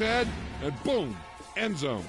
Head, and boom, end zone.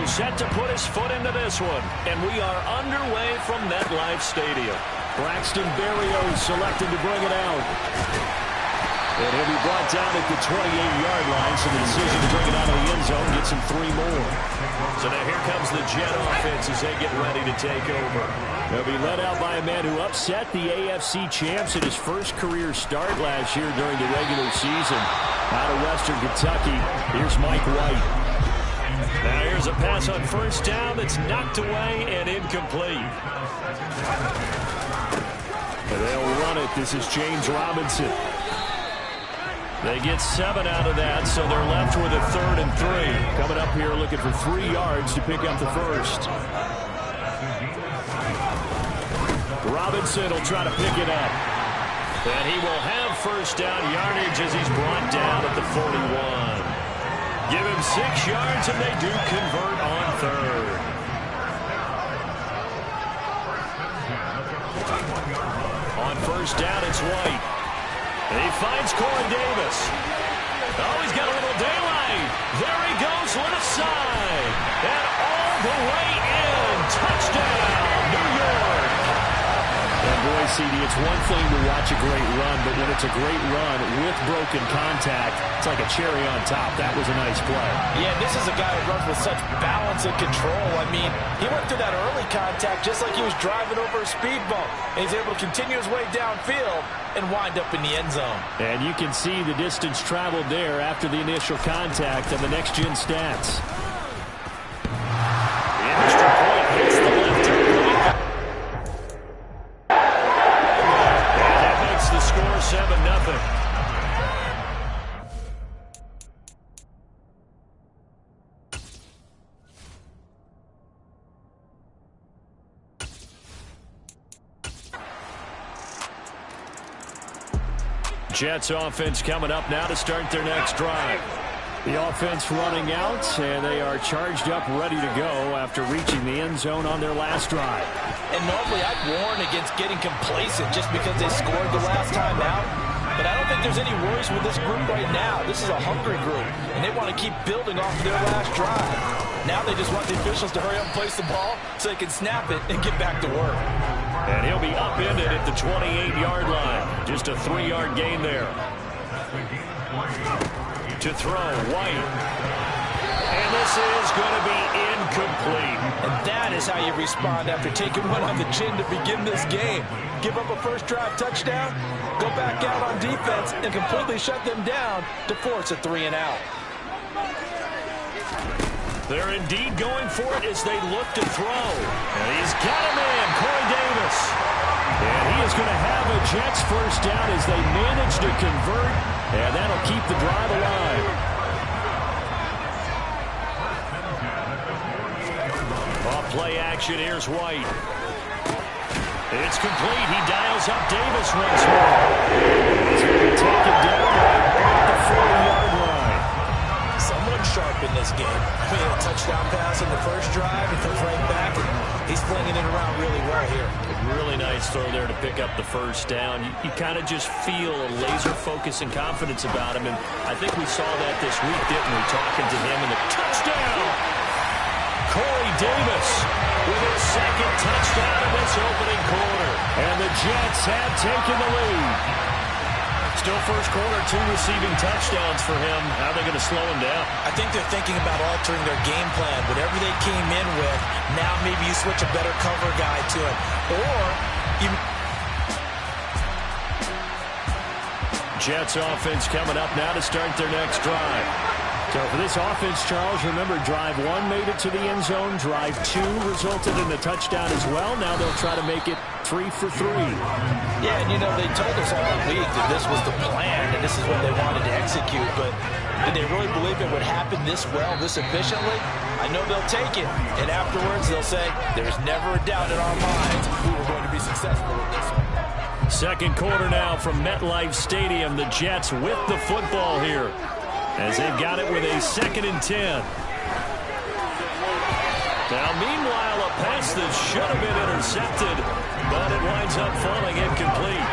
Set to put his foot into this one, and we are underway from MetLife Stadium. Braxton Berrios selected to bring it out. And he'll be brought down at the 28-yard line, so the decision to bring it out of the end zone gets him 3 more. So now here comes the Jet offense as they get ready to take over. They'll be led out by a man who upset the AFC champs in his first career start last year during the regular season. Out of Western Kentucky, here's Mike White. Now here's a pass on first down that's knocked away and incomplete. And they'll run it. This is James Robinson. They get 7 out of that, so they're left with a 3rd and 3. Coming up here looking for 3 yards to pick up the first. Robinson will try to pick it up. And he will have first down yardage as he's brought down at the 41. Give him 6 yards, and they do convert on 3rd. On first down, it's White. And he finds Corey Davis. Oh, he's got a little daylight. There he goes, left side. And all the way in. Touchdown, New York. And boy, CD, it's one thing to watch a great run, but when it's a great run with broken contact, it's like a cherry on top. That was a nice play. Yeah, this is a guy who runs with such balance and control. I mean, he went through that early contact just like he was driving over a speed bump. And he's able to continue his way downfield and wind up in the end zone. And you can see the distance traveled there after the initial contact and the next-gen stats. The extra point hits the left turn. And that makes the score 7-0. Jets offense coming up now to start their next drive. The offense running out, and they are charged up, ready to go after reaching the end zone on their last drive. And normally I'd warn against getting complacent just because they scored the last time out. But I don't think there's any worries with this group right now. This is a hungry group, and they want to keep building off of their last drive. Now they just want the officials to hurry up and place the ball so they can snap it and get back to work. And he'll be upended at the 28-yard line. Just a 3-yard gain there. To throw, White. And this is going to be incomplete. And that is how you respond after taking one on the chin to begin this game. Give up a first drive touchdown, go back out on defense, and completely shut them down to force a 3-and-out. They're indeed going for it as they look to throw. And he's got a man, Corey Davis. And he is going to have a Jets first down as they manage to convert. And that'll keep the drive alive. Off play action, here's White. It's complete. He dials up Davis once more. He's going to take it down at the 40-yard line. Someone sharp in this game. I mean, a touchdown pass in the first drive. He comes right back, and he's flinging it around really well here. Really nice throw there to pick up the first down. You kind of just feel a laser focus and confidence about him, and I think we saw that this week, didn't we? Talking to him in the touchdown. Corey Davis with his second touchdown in this opening quarter. And the Jets have taken the lead. Still first quarter, 2 receiving touchdowns for him. How are they going to slow him down? I think they're thinking about altering their game plan. Whatever they came in with, now maybe you switch a better cover guy to it. Or you... Jets offense coming up now to start their next drive. So for this offense, Charles, remember, drive 1 made it to the end zone. Drive 2 resulted in a touchdown as well. Now they'll try to make it 3 for 3. Yeah, and you know, they told us all week that this was the plan and this is what they wanted to execute. But did they really believe it would happen this well, this efficiently? I know they'll take it. And afterwards, they'll say, there's never a doubt in our minds we were going to be successful with this one. Second quarter now from MetLife Stadium. The Jets with the football here, as they've got it with a 2nd and 10. Now, meanwhile, a pass that should have been intercepted, but it winds up falling incomplete.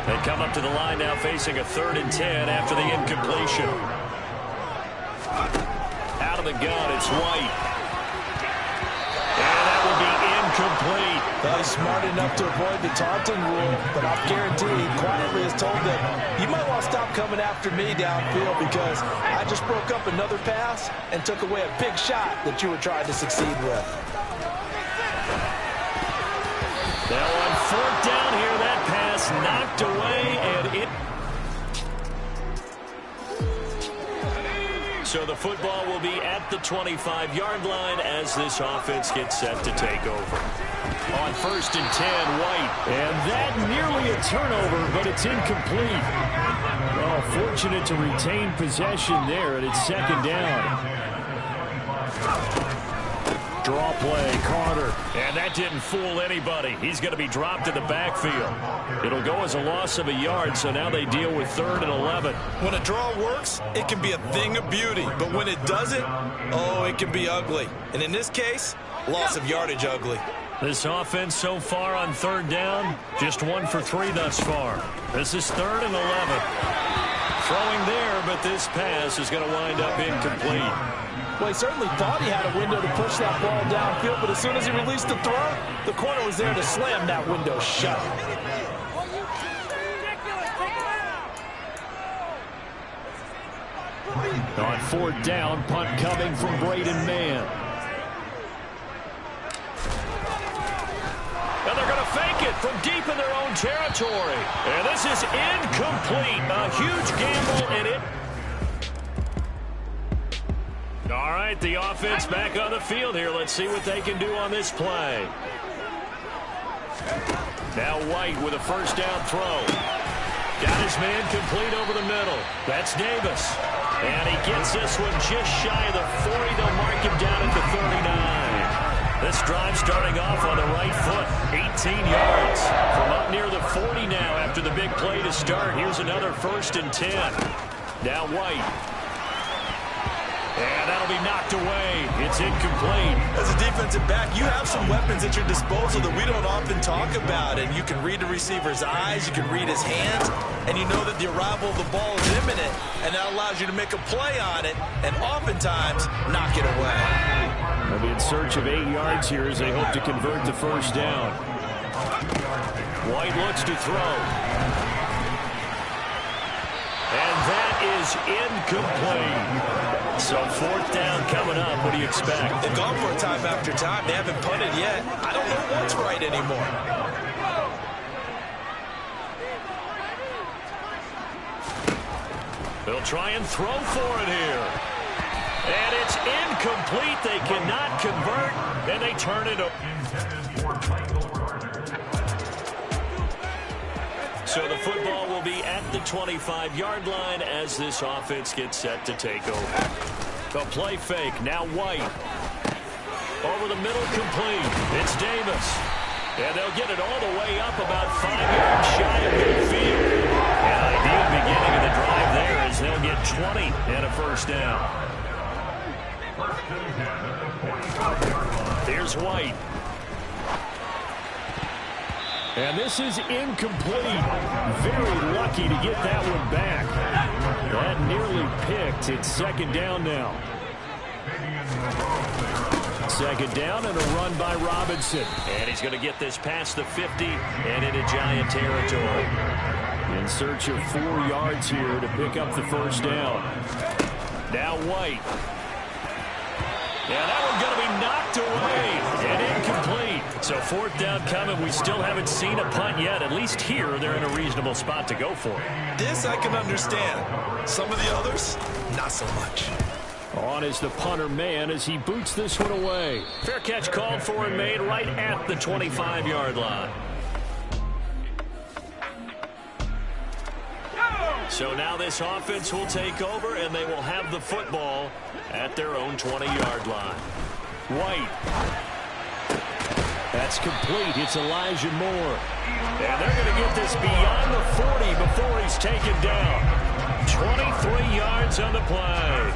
They come up to the line now facing a 3rd and 10 after the incompletion. Out of the gun, it's White. And that will be incomplete. Well, he's smart enough to avoid the taunting rule, but I'll guarantee he quietly has told them, you might want to stop coming after me downfield because I just broke up another pass and took away a big shot that you were trying to succeed with. Now on 4th down here, that pass knocked away, and it... So the football will be at the 25-yard line as this offense gets set to take over. On 1st and 10, White. And that nearly a turnover, but it's incomplete. Oh, fortunate to retain possession there, and it's 2nd down. Draw play, Carter. And that didn't fool anybody. He's going to be dropped in the backfield. It'll go as a loss of a yard, so now they deal with 3rd and 11. When a draw works, it can be a thing of beauty. But when it doesn't, oh, it can be ugly. And in this case, loss of yardage ugly. This offense so far on 3rd down, just 1 for 3 thus far. This is 3rd and 11. Throwing there, but this pass is going to wind up incomplete. Well, he certainly thought he had a window to push that ball downfield, but as soon as he released the throw, the corner was there to slam that window shut. On 4th down, punt coming from Braden Mann. And they're going to fake it from deep in their own territory. And this is incomplete. A huge gamble, and it... All right, the offense back on the field here. Let's see what they can do on this play. Now White with a 1st down throw. Got his man complete over the middle. That's Davis. And he gets this one just shy of the 40. They'll mark him down at the 39. This drive starting off on the right foot. 18 yards from up near the 40 now after the big play to start. Here's another 1st and 10. Now White. And that'll be knocked away. It's incomplete. As a defensive back, you have some weapons at your disposal that we don't often talk about. And you can read the receiver's eyes, you can read his hands, and you know that the arrival of the ball is imminent. And that allows you to make a play on it and oftentimes knock it away. They'll be in search of 8 yards here as they hope to convert the 1st down. White looks to throw. And that is incomplete. So 4th down coming up. What do you expect? They've gone for a time after time. They haven't punted yet. I don't know what's right anymore. They'll try and throw for it here. And it's incomplete. They cannot convert, and they turn it over. So the football will be at the 25-yard line as this offense gets set to take over. A play fake, now White. Over the middle, complete. It's Davis. And they'll get it all the way up about 5 yards shy of midfield. An ideal beginning of the drive there as they'll get 20 and a first down. Here's White. And this is incomplete. Very lucky to get that one back. That nearly picked. It's second down now. Second down and a run by Robinson. And he's going to get this past the 50 and into Giant territory. In search of 4 yards here to pick up the first down. Now White. Yeah, that one's going to be knocked away and incomplete. So fourth down coming. We still haven't seen a punt yet. At least here, they're in a reasonable spot to go for it. This I can understand. Some of the others, not so much. On is the punter man as he boots this one away. Fair catch called for and made right at the 25-yard line. So now this offense will take over, and they will have the football at their own 20-yard line. White. That's complete. It's Elijah Moore. And they're going to get this beyond the 40 before he's taken down. 23 yards on the play.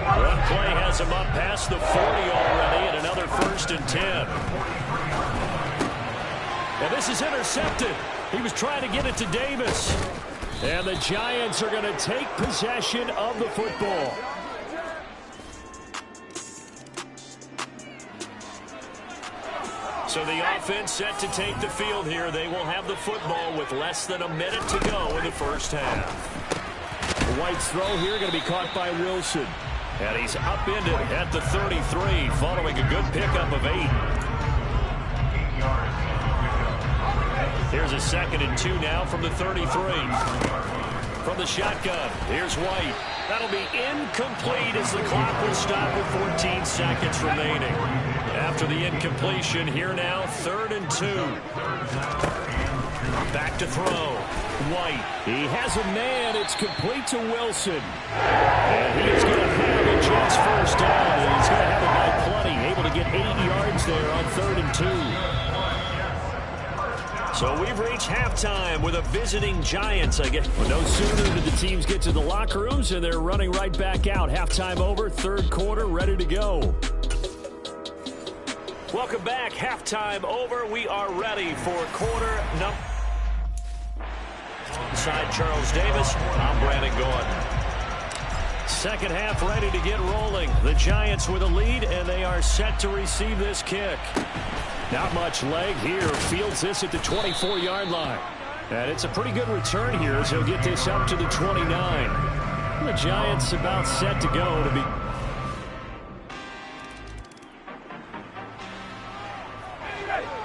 One play has him up past the 40 already, and another 1st and 10. And this is intercepted. He was trying to get it to Davis. And the Giants are going to take possession of the football. So the offense set to take the field here. They will have the football with less than a minute to go in the first half. White's throw here going to be caught by Wilson. And he's upended at the 33 following a good pickup of 8. Here's a 2nd and 2 now from the 33. From the shotgun, here's White. That'll be incomplete as the clock will stop with 14 seconds remaining. After the incompletion, here now, 3rd and 2. Back to throw. White. He has a man. It's complete to Wilson. And he's going to have a Jets first down. And he's going to have it by plenty. Able to get 8 yards there on 3rd and 2. So we've reached halftime with a visiting Giants, I guess. Well, no sooner did the teams get to the locker rooms, and they're running right back out. Halftime over, 3rd quarter, ready to go. Welcome back. Halftime over. We are ready for quarter number. Inside Charles Davis, I'm Brandon Gordon. Second half ready to get rolling. The Giants with a lead, and they are set to receive this kick. Not much leg here. Fields this at the 24-yard line. And it's a pretty good return here as he'll get this up to the 29. The Giants about set to go to be.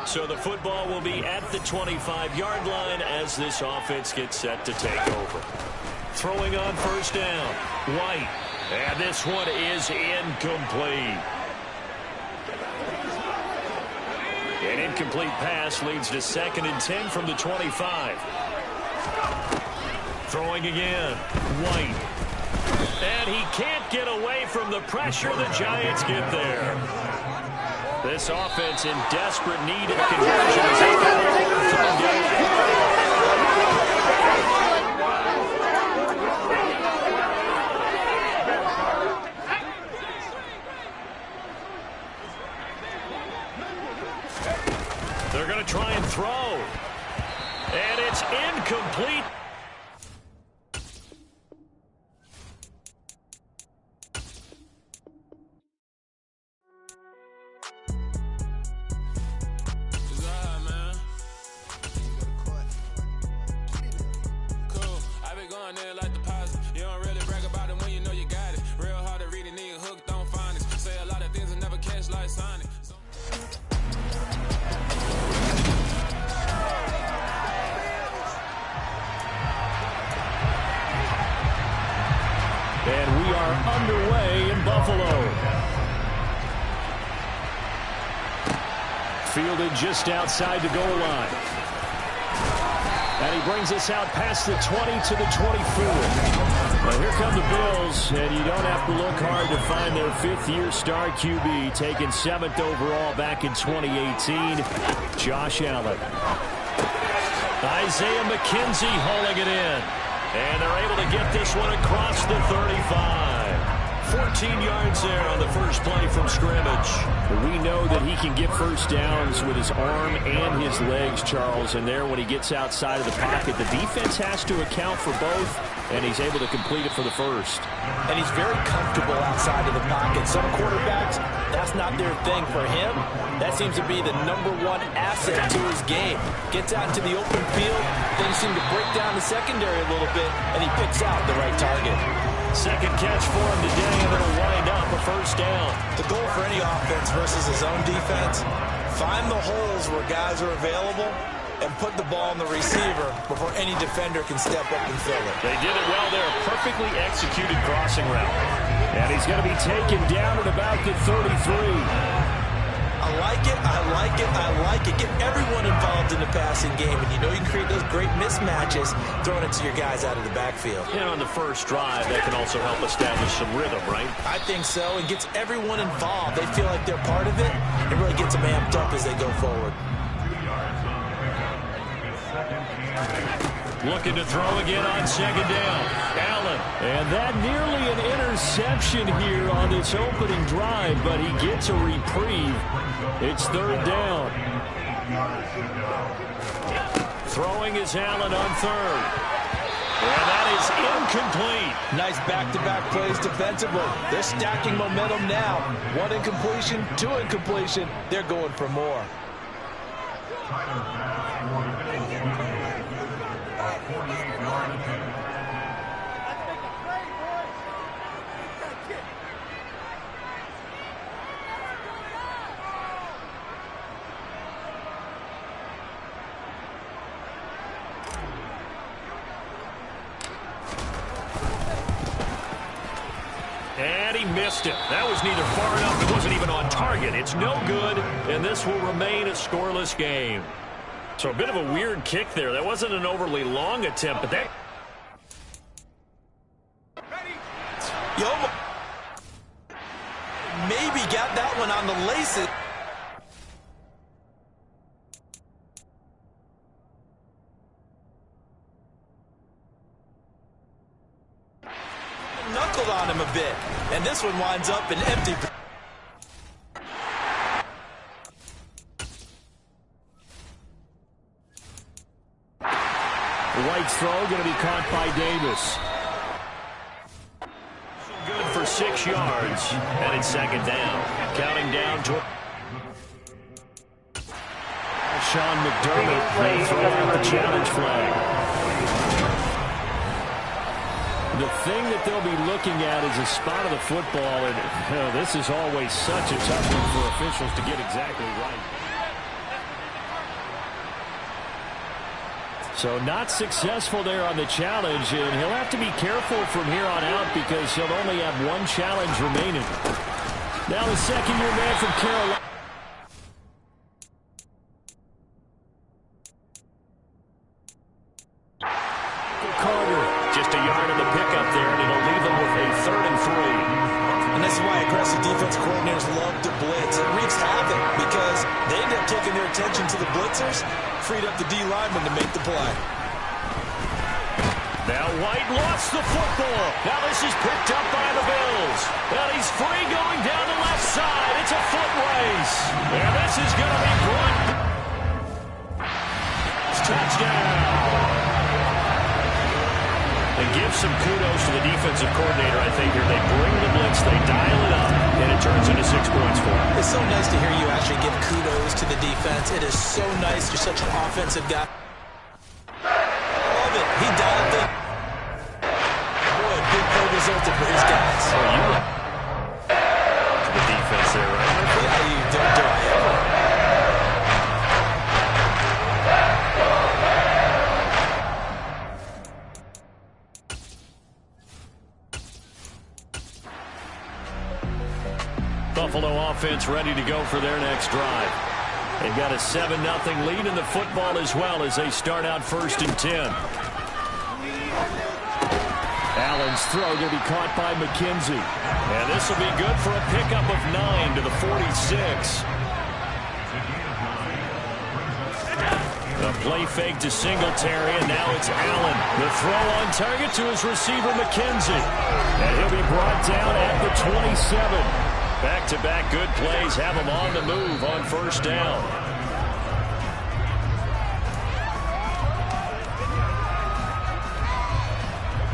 So the football will be at the 25-yard line as this offense gets set to take over. Throwing on first down, White. And this one is incomplete. An incomplete pass leads to 2nd and 10 from the 25. Throwing again, White. And he can't get away from the pressure. The Giants get there. This offense in desperate need of conversion as they got it on 3rd down. They're going to try and throw. And it's incomplete. fielded just outside the goal line. And he brings us out past the 20 to the 24. Now here come the Bills, and you don't have to look hard to find their fifth-year star QB, taken 7th overall back in 2018, Josh Allen. Isaiah McKenzie hauling it in. And they're able to get this one across the 35. 14 yards there on the first play from scrimmage. We know that he can get first downs with his arm and his legs, Charles. And there, when he gets outside of the pocket, the defense has to account for both, and he's able to complete it for the first. And he's very comfortable outside of the pocket. Some quarterbacks, that's not their thing. For him, that seems to be the #1 asset to his game. Gets out into the open field, things seem to break down the secondary a little bit, and he picks out the right target. Second catch for him today, and it'll wind up a first down. The goal for any offense versus his own defense, find the holes where guys are available and put the ball on the receiver before any defender can step up and fill it. They did it well there. A perfectly executed crossing route. And he's going to be taken down at about the 33. I like it, I like it, I like it. Get everyone involved in the passing game, and you know you can create those great mismatches throwing it to your guys out of the backfield. And on the first drive, that can also help establish some rhythm, right? I think so, and gets everyone involved. They feel like they're part of it. It really gets them amped up as they go forward. Looking to throw again on second down. Allen. And that nearly an interception here on this opening drive, but he gets a reprieve. It's third down. Throwing is Allen on third. And that is incomplete. Nice back-to-back plays defensively. They're stacking momentum now. 1 incompletion, 2 incompletion. They're going for more. And he missed it. That was neither far enough. It wasn't even on target. It's no good, and this will remain a scoreless game. So a bit of a weird kick there. That wasn't an overly long attempt, but that... Maybe got that one on the laces. Knuckled on him a bit, and this one winds up an empty. White's throw going to be caught by Davis. Good for 6 yards, and it's second down. Counting down to Sean McDermott will throw out the challenge flag. The thing that they'll be looking at is a spot of the football, and this is always such a tough one for officials to get exactly right. So not successful there on the challenge, and he'll have to be careful from here on out because he'll only have 1 challenge remaining. Now the second-year man from Carolina. Carter, just a yard of the pickup there, and it'll leave them with a 3rd and 3. And this is why aggressive defense coordinators love to blitz. It wreaks havoc because they end up taking their attention to the blitzers, freed up the D lineman to make the play. Now White lost the football. Now this is picked up by the Bills. And he's free going down the left side. It's a foot race. And this is going to be brought. Touchdown. And give some kudos to the defensive coordinator, I think, here. They bring the blitz, they dial it up, and it turns into 6 points for them. It's so nice to hear you actually give kudos to the defense. It is so nice. You're such an offensive guy. Love it. He dialed it. Boy, big play resulted for his guys. Oh, you to the defense there, right? Yeah, you do I ever. Buffalo offense ready to go for their next drive. They've got a 7-0 lead in the football as well as they start out 1st and 10. Allen's throw going to be caught by McKenzie. And this will be good for a pickup of 9 to the 46. The play fake to Singletary, and now it's Allen. The throw on target to his receiver, McKenzie. And he'll be brought down at the 27. Back-to-back good plays have him on the move on 1st down.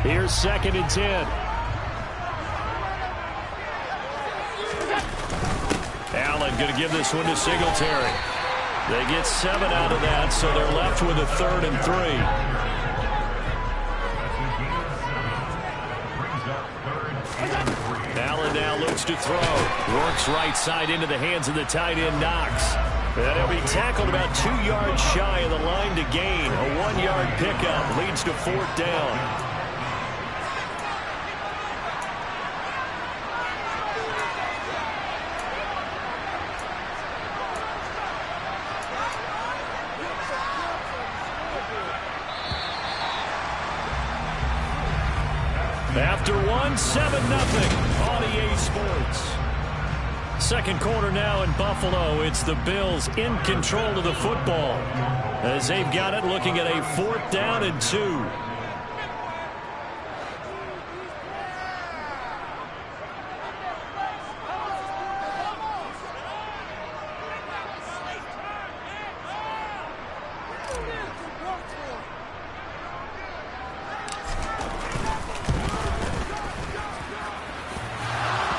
Here's 2nd and 10. Allen going to give this one to Singletary. They get 7 out of that, so they're left with a 3rd and 3. Allen now looks to throw. Works right side into the hands of the tight end, Knox. And he'll be tackled about 2 yards shy of the line to gain. A 1-yard pickup leads to 4th down. After 1, 7-0 on EA Sports. 2nd quarter now in Buffalo. It's the Bills in control of the football as they've got it, looking at a 4th down and 2.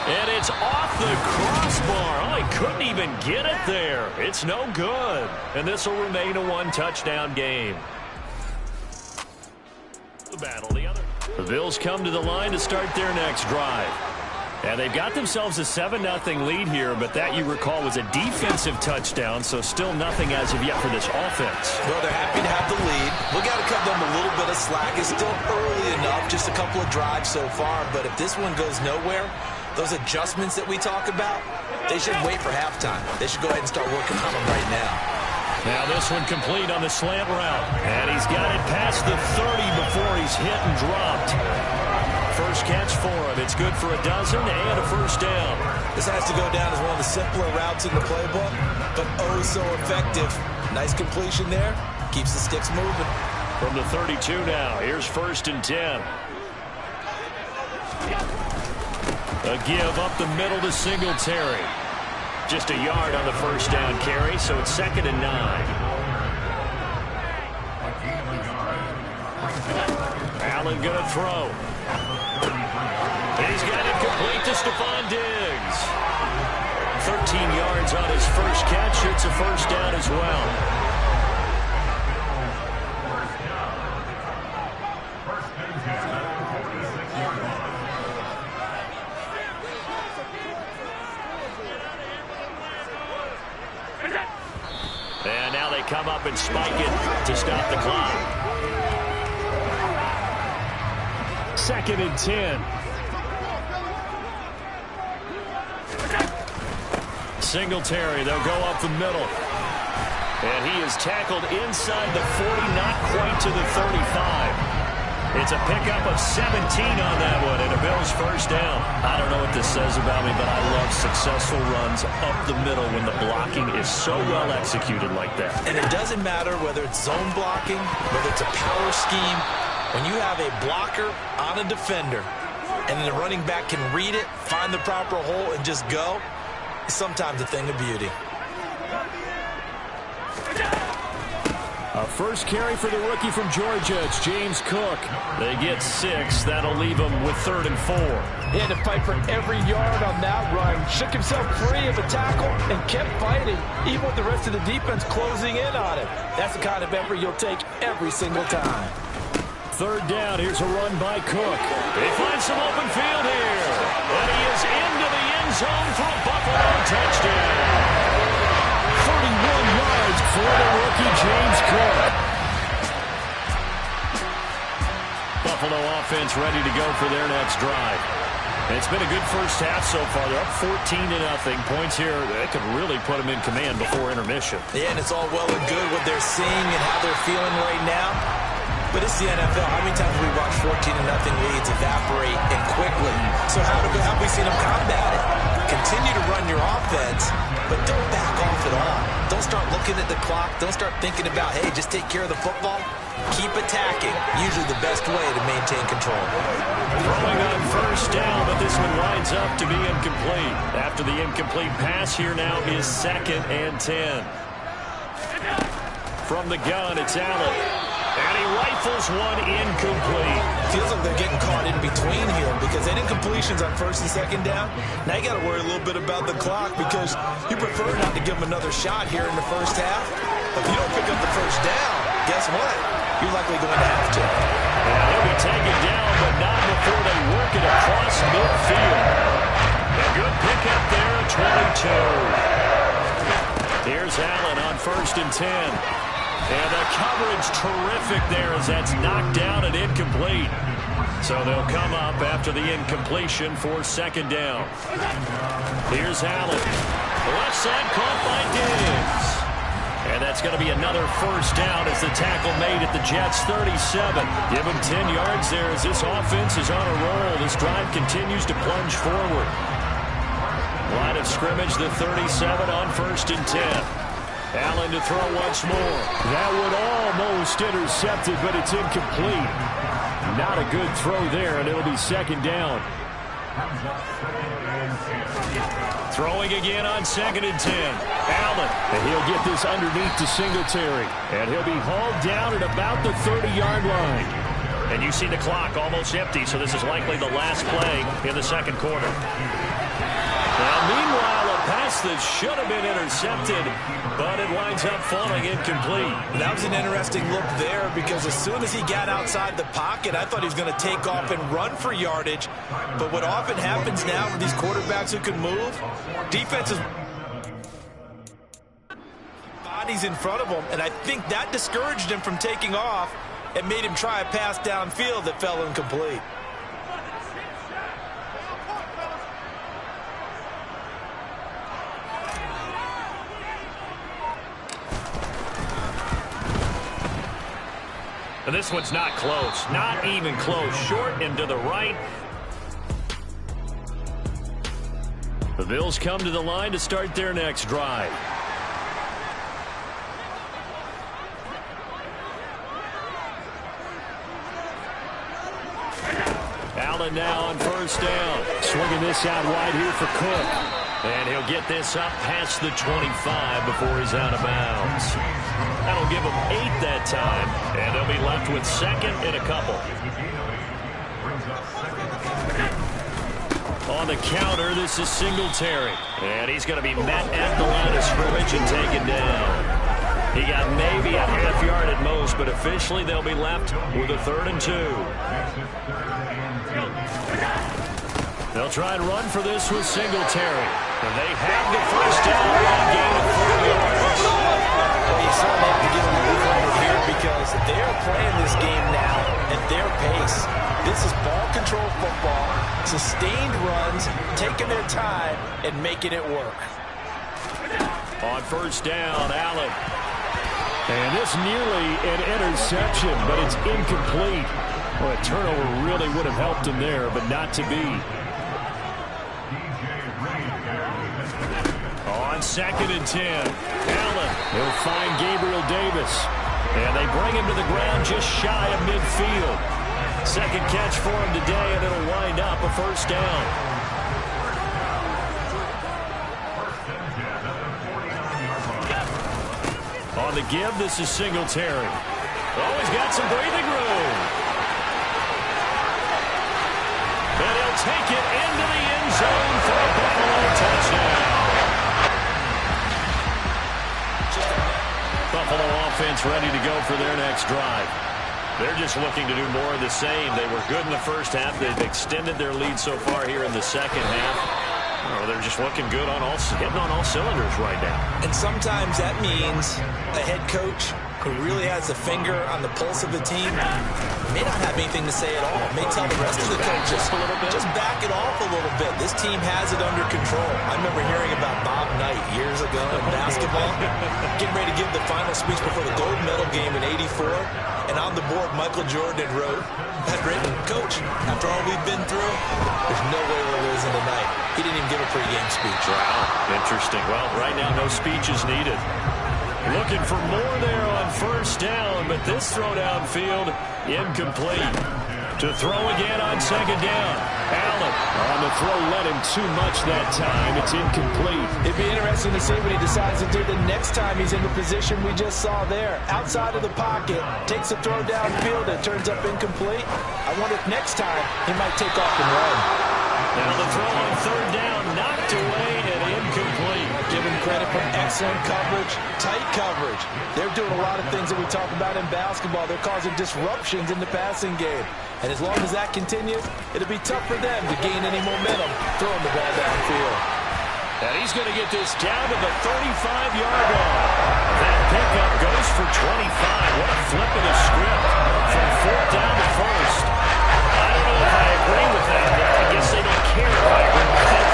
And it's off the crossbar. Oh, he couldn't even get it there. It's no good. And this will remain a 1-touchdown game. The battle, the Bills come to the line to start their next drive. And they've got themselves a 7-0 lead here, but that, you recall, was a defensive touchdown, so still nothing as of yet for this offense. Well, they're happy to have the lead. We got to cut them a little bit of slack. It's still early enough, just a couple of drives so far, but if this one goes nowhere, those adjustments that we talk about, they should wait for halftime. They should go ahead and start working on them right now. Now this one complete on the slant route. And he's got it past the 30 before he's hit and dropped. First catch for him. It's good for a dozen and a 1st down. This has to go down as one of the simpler routes in the playbook, but oh so effective. Nice completion there. Keeps the sticks moving. From the 32 now. Here's 1st and 10. A give up the middle to Singletary. Just a yard on the 1st down carry, so it's 2nd and 9. Allen going to throw. He's got it complete to Stephon Diggs. 13 yards on his first catch. It's a 1st down as well. And now they come up and spike it to stop the clock. 2nd and 10. Singletary, they'll go up the middle. And he is tackled inside the 40, not quite to the 35. It's a pickup of 17 on that one, and a Bills 1st down. I don't know what this says about me, but I love successful runs up the middle when the blocking is so well executed like that. And it doesn't matter whether it's zone blocking, whether it's a power scheme. When you have a blocker on a defender, and the running back can read it, find the proper hole, and just go, it's sometimes a thing of beauty. A first carry for the rookie from Georgia. It's James Cook. They get 6. That'll leave them with 3rd and 4. He had to fight for every yard on that run. Shook himself free of a tackle and kept fighting, even with the rest of the defense closing in on it. That's the kind of effort you'll take every single time. 3rd down. Here's a run by Cook. They find some open field here. And he is into the end zone for a Buffalo touchdown. 31 yards for the rookie, James Cook. Buffalo offense ready to go for their next drive. It's been a good first half so far. They're up 14-0. Points here that could really put them in command before intermission. Yeah, and it's all well and good what they're seeing and how they're feeling right now. But it's the NFL. How many times have we watched 14-0 leads evaporate and quickly? So how have we seen them combat it? Continue to run your offense, but don't back off at all. Don't start looking at the clock. Don't start thinking about, hey, just take care of the football. Keep attacking. Usually the best way to maintain control. Throwing on first down, but this one winds up to be incomplete. After the incomplete pass, here now is 2nd and 10. From the gun, it's Allen. And he rifles one incomplete. Feels like they're getting caught in between here because they did completions on 1st and 2nd down. Now you got to worry a little bit about the clock because you prefer not to give them another shot here in the first half. If you don't pick up the first down, guess what? You're likely going to have to. And he'll be taken down, but not before they work it across midfield. A good pickup there at 22. Here's Allen on 1st and 10. And the coverage terrific there as that's knocked down and incomplete. So they'll come up after the incompletion for 2nd down. Here's Allen. Left side caught by Diggs. And that's going to be another first down as the tackle made at the Jets' 37. Give them 10 yards there as this offense is on a roll. This drive continues to plunge forward. Line of scrimmage, the 37 on 1st and 10. Allen to throw once more. That would almost intercepted, but it's incomplete. Not a good throw there, and it'll be 2nd down. Throwing again on 2nd and 10. Allen, and he'll get this underneath to Singletary. And he'll be hauled down at about the 30-yard line. And you see the clock almost empty, so this is likely the last play in the 2nd quarter. Well, meanwhile, a pass that should have been intercepted, but it winds up falling incomplete. That was an interesting look there because as soon as he got outside the pocket, I thought he was going to take off and run for yardage. But what often happens now with these quarterbacks who can move, defenses bodies in front of him, and I think that discouraged him from taking off and made him try a pass downfield that fell incomplete. And this one's not close. Not even close. Short and to the right. The Bills come to the line to start their next drive. Allen now on 1st down. Swinging this out wide here for Cook. And he'll get this up past the 25 before he's out of bounds. That'll give them 8 that time, and they'll be left with 2nd and a couple. On the counter, this is Singletary. And he's going to be met at the line of scrimmage and taken down. He got maybe a half yard at most, but officially they'll be left with a 3rd and 2. They'll try and run for this with Singletary. And they have the first down on gain of 4 yards. Well, you certainly have to give them a little credit here because they're playing this game now at their pace. This is ball control football, sustained runs, taking their time, and making it work. On 1st down, Allen. And this nearly an interception, but it's incomplete. Well, a turnover really would have helped him there, but not to be. On 2nd and 10, Allen will find Gabriel Davis. And they bring him to the ground just shy of midfield. 2nd catch for him today, and it'll wind up a 1st down. On the give, this is Singletary. Oh, he's got some breathing room. And he'll take it into the end zone for a Buffalo touchdown. Buffalo offense ready to go for their next drive. They're just looking to do more of the same. They were good in the first half. They've extended their lead so far here in the 2nd half. Oh, they're just looking good on hitting on all cylinders right now. And sometimes that means a head coach who really has a finger on the pulse of the team, may not have anything to say at all. May tell the rest of the coaches, just back it off a little bit. This team has it under control. I remember hearing about Bob Knight years ago in basketball, getting ready to give the final speech before the gold medal game in '84. And on the board, Michael Jordan had written, "Coach, after all we've been through, there's no way we're losing tonight." He didn't even give a pregame speech. Wow, interesting. Well, right now, no speech is needed. Looking for more there on first down, but this throw downfield, incomplete. To throw again on second down. Allen on the throw, led him too much that time. It's incomplete. It'd be interesting to see what he decides to do the next time he's in the position we just saw there. Outside of the pocket, takes a throw downfield, and turns up incomplete. I wonder if next time he might take off and run. Now the throw on third down, knocked away and incomplete. Give him credit for excellent coverage, tight coverage. They're doing a lot of things that we talk about in basketball. They're causing disruptions in the passing game. And as long as that continues, it'll be tough for them to gain any momentum throwing the ball downfield. And he's going to get this down to the 35-yard line. That pickup goes for 25. What a flip of the script from fourth down to first. I don't know if I agree with that. I guess they don't care if I agree with that.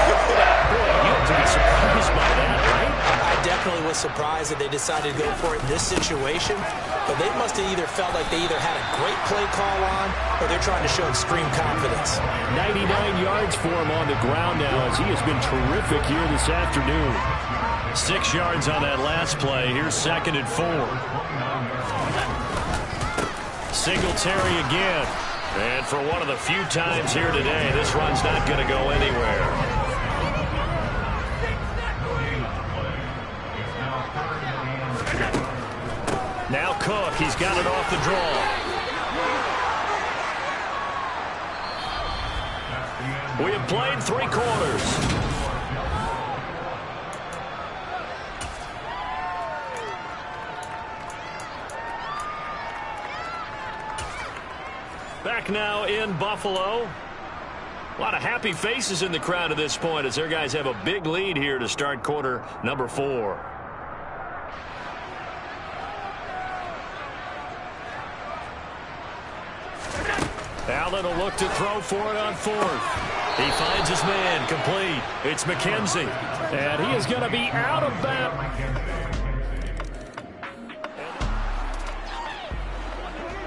Boy, you have to be surprised by that, right? I definitely was surprised that they decided to go for it in this situation, but they must have either felt like they either had a great play call on or they're trying to show extreme confidence. 99 yards for him on the ground now as he has been terrific here this afternoon. 6 yards on that last play. Here's 2nd and 4. Singletary again. And for one of the few times here today, this run's not going to go anywhere. Now Cook, he's got it off the draw. We have played 3 quarters. Back now in Buffalo. A lot of happy faces in the crowd at this point as their guys have a big lead here to start quarter number 4. Allen will look to throw for it on 4th. He finds his man, complete. It's McKenzie. And he is going to be out of bounds.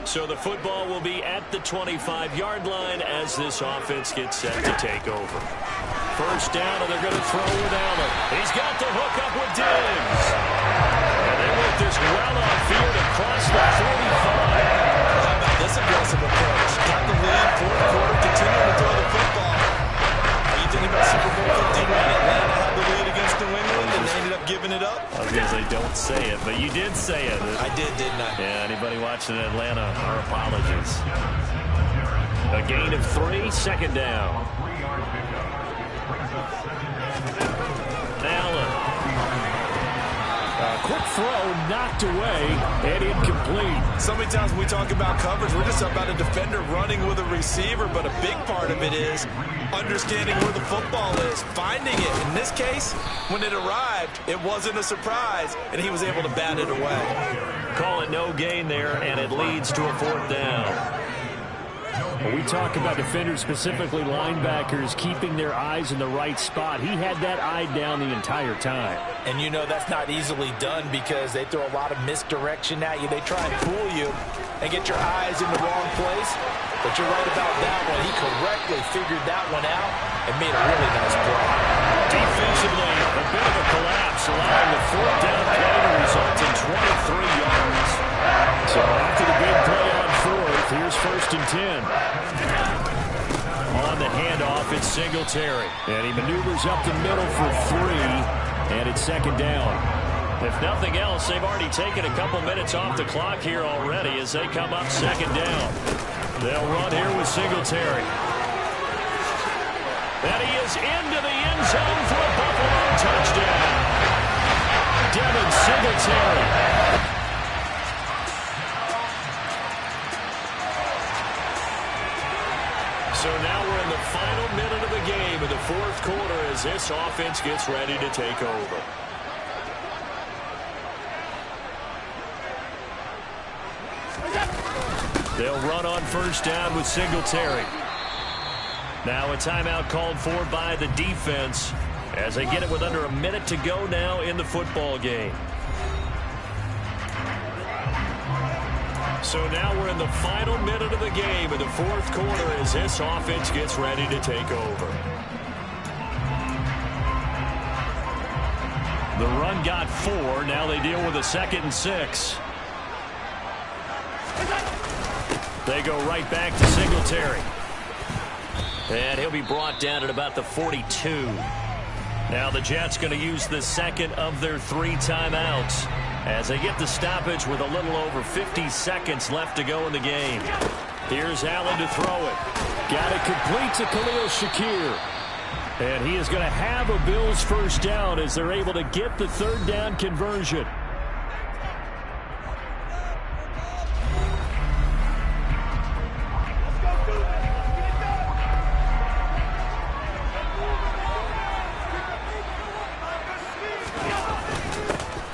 So the football will be at the 25-yard line as this offense gets set to take over. First down, and they're going to throw with Allen. He's got the hook up with Diggs. And they work this well on field across the 45. How about this aggressive approach? Got the lead, fourth quarter, continuing to throw the football. Are you thinking about Super Bowl 51? Atlanta had the lead against New England, and they ended up giving it up? I was going to say, don't say it, but you did say it. I did, didn't I? Yeah, anybody watching Atlanta, our apologies. A gain of 3, 2nd down. Allen. Quick throw, knocked away, and incomplete. So many times when we talk about coverage, we're just about a defender running with a receiver, but a big part of it is understanding where the football is, finding it. In this case, when it arrived, it wasn't a surprise, and he was able to bat it away. Call it no gain there, and it leads to a 4th down. When we talk about defenders, specifically linebackers, keeping their eyes in the right spot, he had that eye down the entire time. And you know that's not easily done because they throw a lot of misdirection at you. They try and fool you and get your eyes in the wrong place. But you're right about that one. He correctly figured that one out and made a really nice play. Defensively, a bit of a collapse, allowing the 4th down play to result in 23 yards. So after the big play on 4th, here's 1st and 10. On the handoff, it's Singletary. And he maneuvers up the middle for 3, and it's 2nd down. If nothing else, they've already taken a couple minutes off the clock here already as they come up 2nd down. They'll run here with Singletary. And he is into the end zone for a Buffalo touchdown. Devin Singletary. So now we're in the final minute of the game in the 4th quarter as this offense gets ready to take over. They'll run on first down with Singletary. Now a timeout called for by the defense as they get it with under a minute to go now in the football game. So now we're in the final minute of the game in the fourth quarter as this offense gets ready to take over. The run got 4. Now they deal with a 2nd and 6. They go right back to Singletary. And he'll be brought down at about the 42. Now the Jets going to use the second of their 3 timeouts as they get the stoppage with a little over 50 seconds left to go in the game. Here's Allen to throw it. Got it complete to Khalil Shakir. And he is going to have a Bills first down as they're able to get the 3rd down conversion.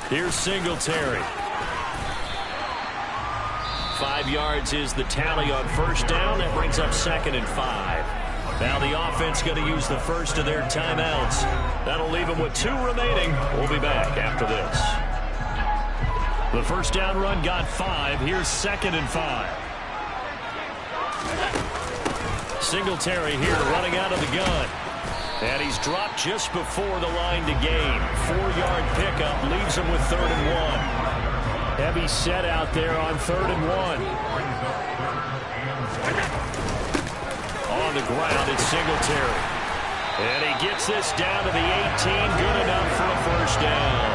Here's Singletary. 5 yards is the tally on first down. That brings up 2nd and 5. Now the offense going to use the first of their timeouts. That'll leave them with 2 remaining. We'll be back after this. The first down run got 5. Here's 2nd and 5. Singletary here running out of the gun. And he's dropped just before the line to gain. 4-yard pickup leaves him with 3rd and 1. Heavy set out there on 3rd and 1. On the ground, it's Singletary. And he gets this down to the 18. Good enough for a first down.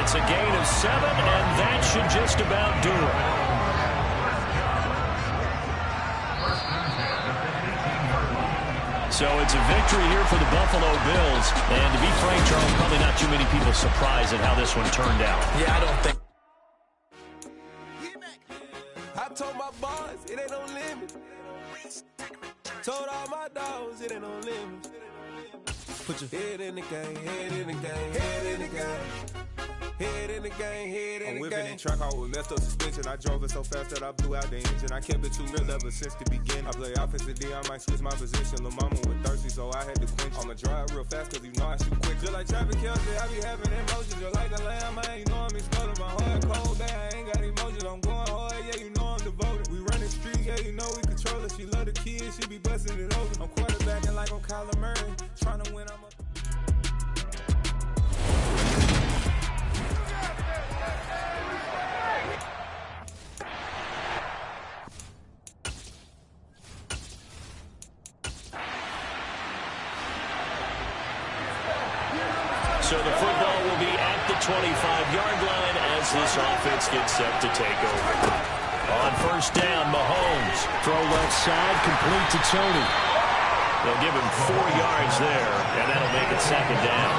It's a gain of 7, and that should just about do it. So it's a victory here for the Buffalo Bills. And to be frank, Charles, probably not too many people surprised at how this one turned out. Yeah, I don't think. I told my boys it ain't no limit. Told all my dogs it ain't no limit. Put your head in the game, head in the game, head in the game. Head in the game, head in the game. I'm whipping and track out with messed up suspension. I drove it so fast that I blew out the engine. I kept it too real ever since the beginning. I play offensive D, I might switch my position. Lil' mama was thirsty, so I had to quench. I'ma drive real fast, cause you know I shoot quick. Just like traffic Kelsey, I be having emotions. Just like a lamb, man, you know I'm exploding. My heart cold, man, I ain't got emotions. I'm going hard, yeah, you know I'm devoted. We run the street, yeah, you know we control it. She love the kids, she be busting it over. I'm quarterbacking like I'm Kyler Murray. Trying to win, I'm up. So the football will be at the 25-yard line as this offense gets set to take over. On first down, Mahomes. Throw left side, complete to Tony. They'll give him 4 yards there, and that'll make it 2nd down.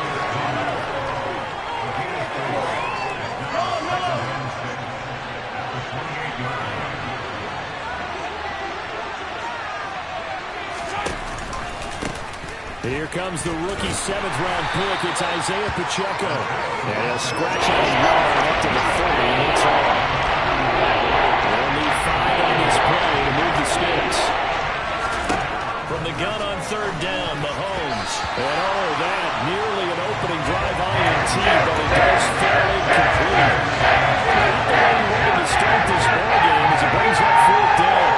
Here comes the rookie 7th-round pick. It's Isaiah Pacheco. And he'll scratch out his line up to the 30, and it's all. They'll need 5 on this play to move the sticks. From the gun on 3rd down, Mahomes. And oh, that nearly an opening drive INT, but it does fail incomplete. Not the way he wanted to start this ballgame as it brings up 4th down.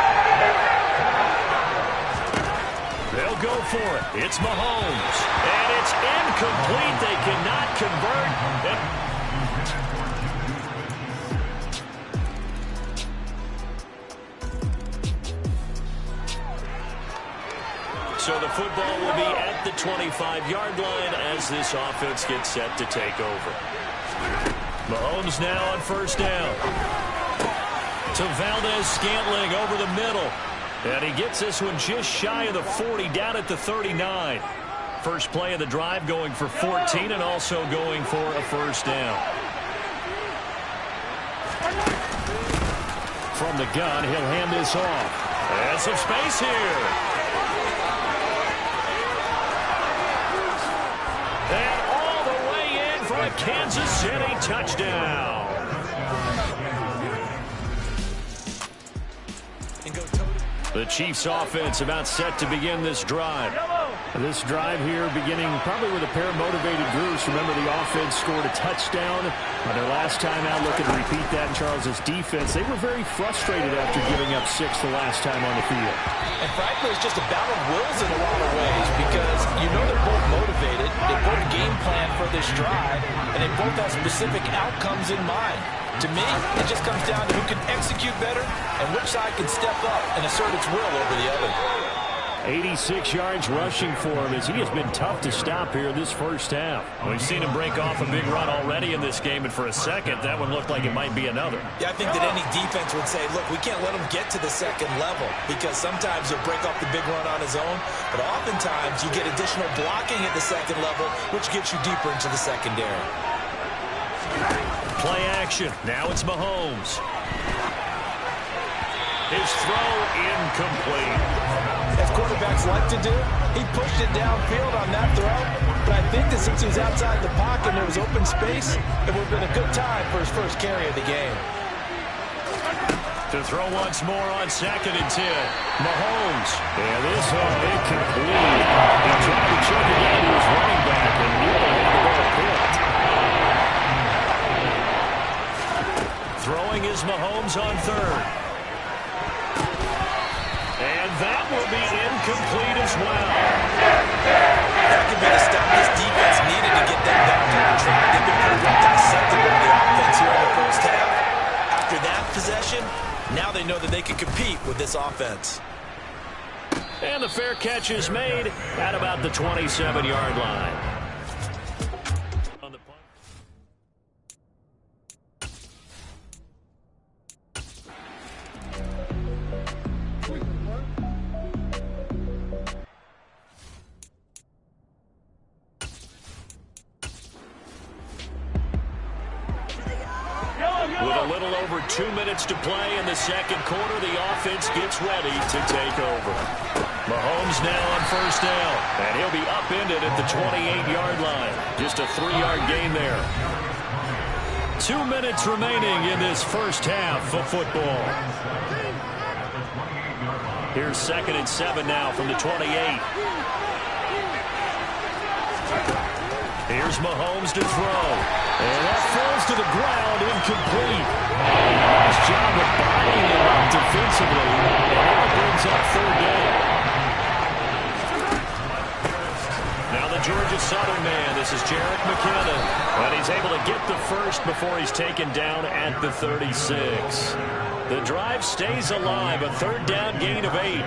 They'll go for it. It's Mahomes. And it's incomplete. They cannot convert. So the football will be at the 25-yard line as this offense gets set to take over. Mahomes now on first down. To Valdez-Scantling over the middle. And he gets this one just shy of the 40, down at the 39. First play of the drive going for 14 and also going for a first down. From the gun, he'll hand this off. And some space here. And all the way in for a Kansas City touchdown. The Chiefs offense about set to begin this drive. This drive here beginning probably with a pair of motivated groups. Remember, the offense scored a touchdown on their last time out, looking to repeat that in Charles's defense. They were very frustrated after giving up 6 the last time on the field. And frankly, it's just a battle of wills in a lot of ways because you know they're both motivated. They both game plan for this drive, and they both have specific outcomes in mind. To me, it just comes down to who can execute better and which side can step up and assert its will over the other. 86 yards rushing for him as he has been tough to stop here this first half. We've seen him break off a big run already in this game, and for a second, that one looked like it might be another. Yeah, I think that any defense would say, look, we can't let him get to the second level because sometimes he'll break off the big run on his own, but oftentimes you get additional blocking at the second level, which gets you deeper into the secondary. Play action. Now it's Mahomes. His throw incomplete. As quarterbacks like to do, he pushed it downfield on that throw, but I think that since he was outside the pocket and there was open space, it would have been a good time for his first carry of the game. To throw once more on 2nd and 10. Mahomes. And this one incomplete. He tried to check it down to his running back and nearly had the ball picked. Throwing is Mahomes on 3rd. And that will be incomplete as well. That could be the stop this defense needed to get them back on track. They've been pretty well dissected by the offense here in the first half. After that possession, now they know that they can compete with this offense. And the fair catch is made at about the 27-yard line. With a little over 2 minutes to play in the second quarter, the offense gets ready to take over. Mahomes now on 1st down, and he'll be upended at the 28-yard line. Just a 3-yard gain there. 2 minutes remaining in this first half of football. Here's 2nd and 7 now from the 28. Here's Mahomes to throw. And that falls to the ground, incomplete. Nice job of bodying it up defensively. And that brings up 3rd down. Now the Georgia Southern man. This is Jerick McKinnon. And he's able to get the first before he's taken down at the 36. The drive stays alive. A 3rd down gain of 8.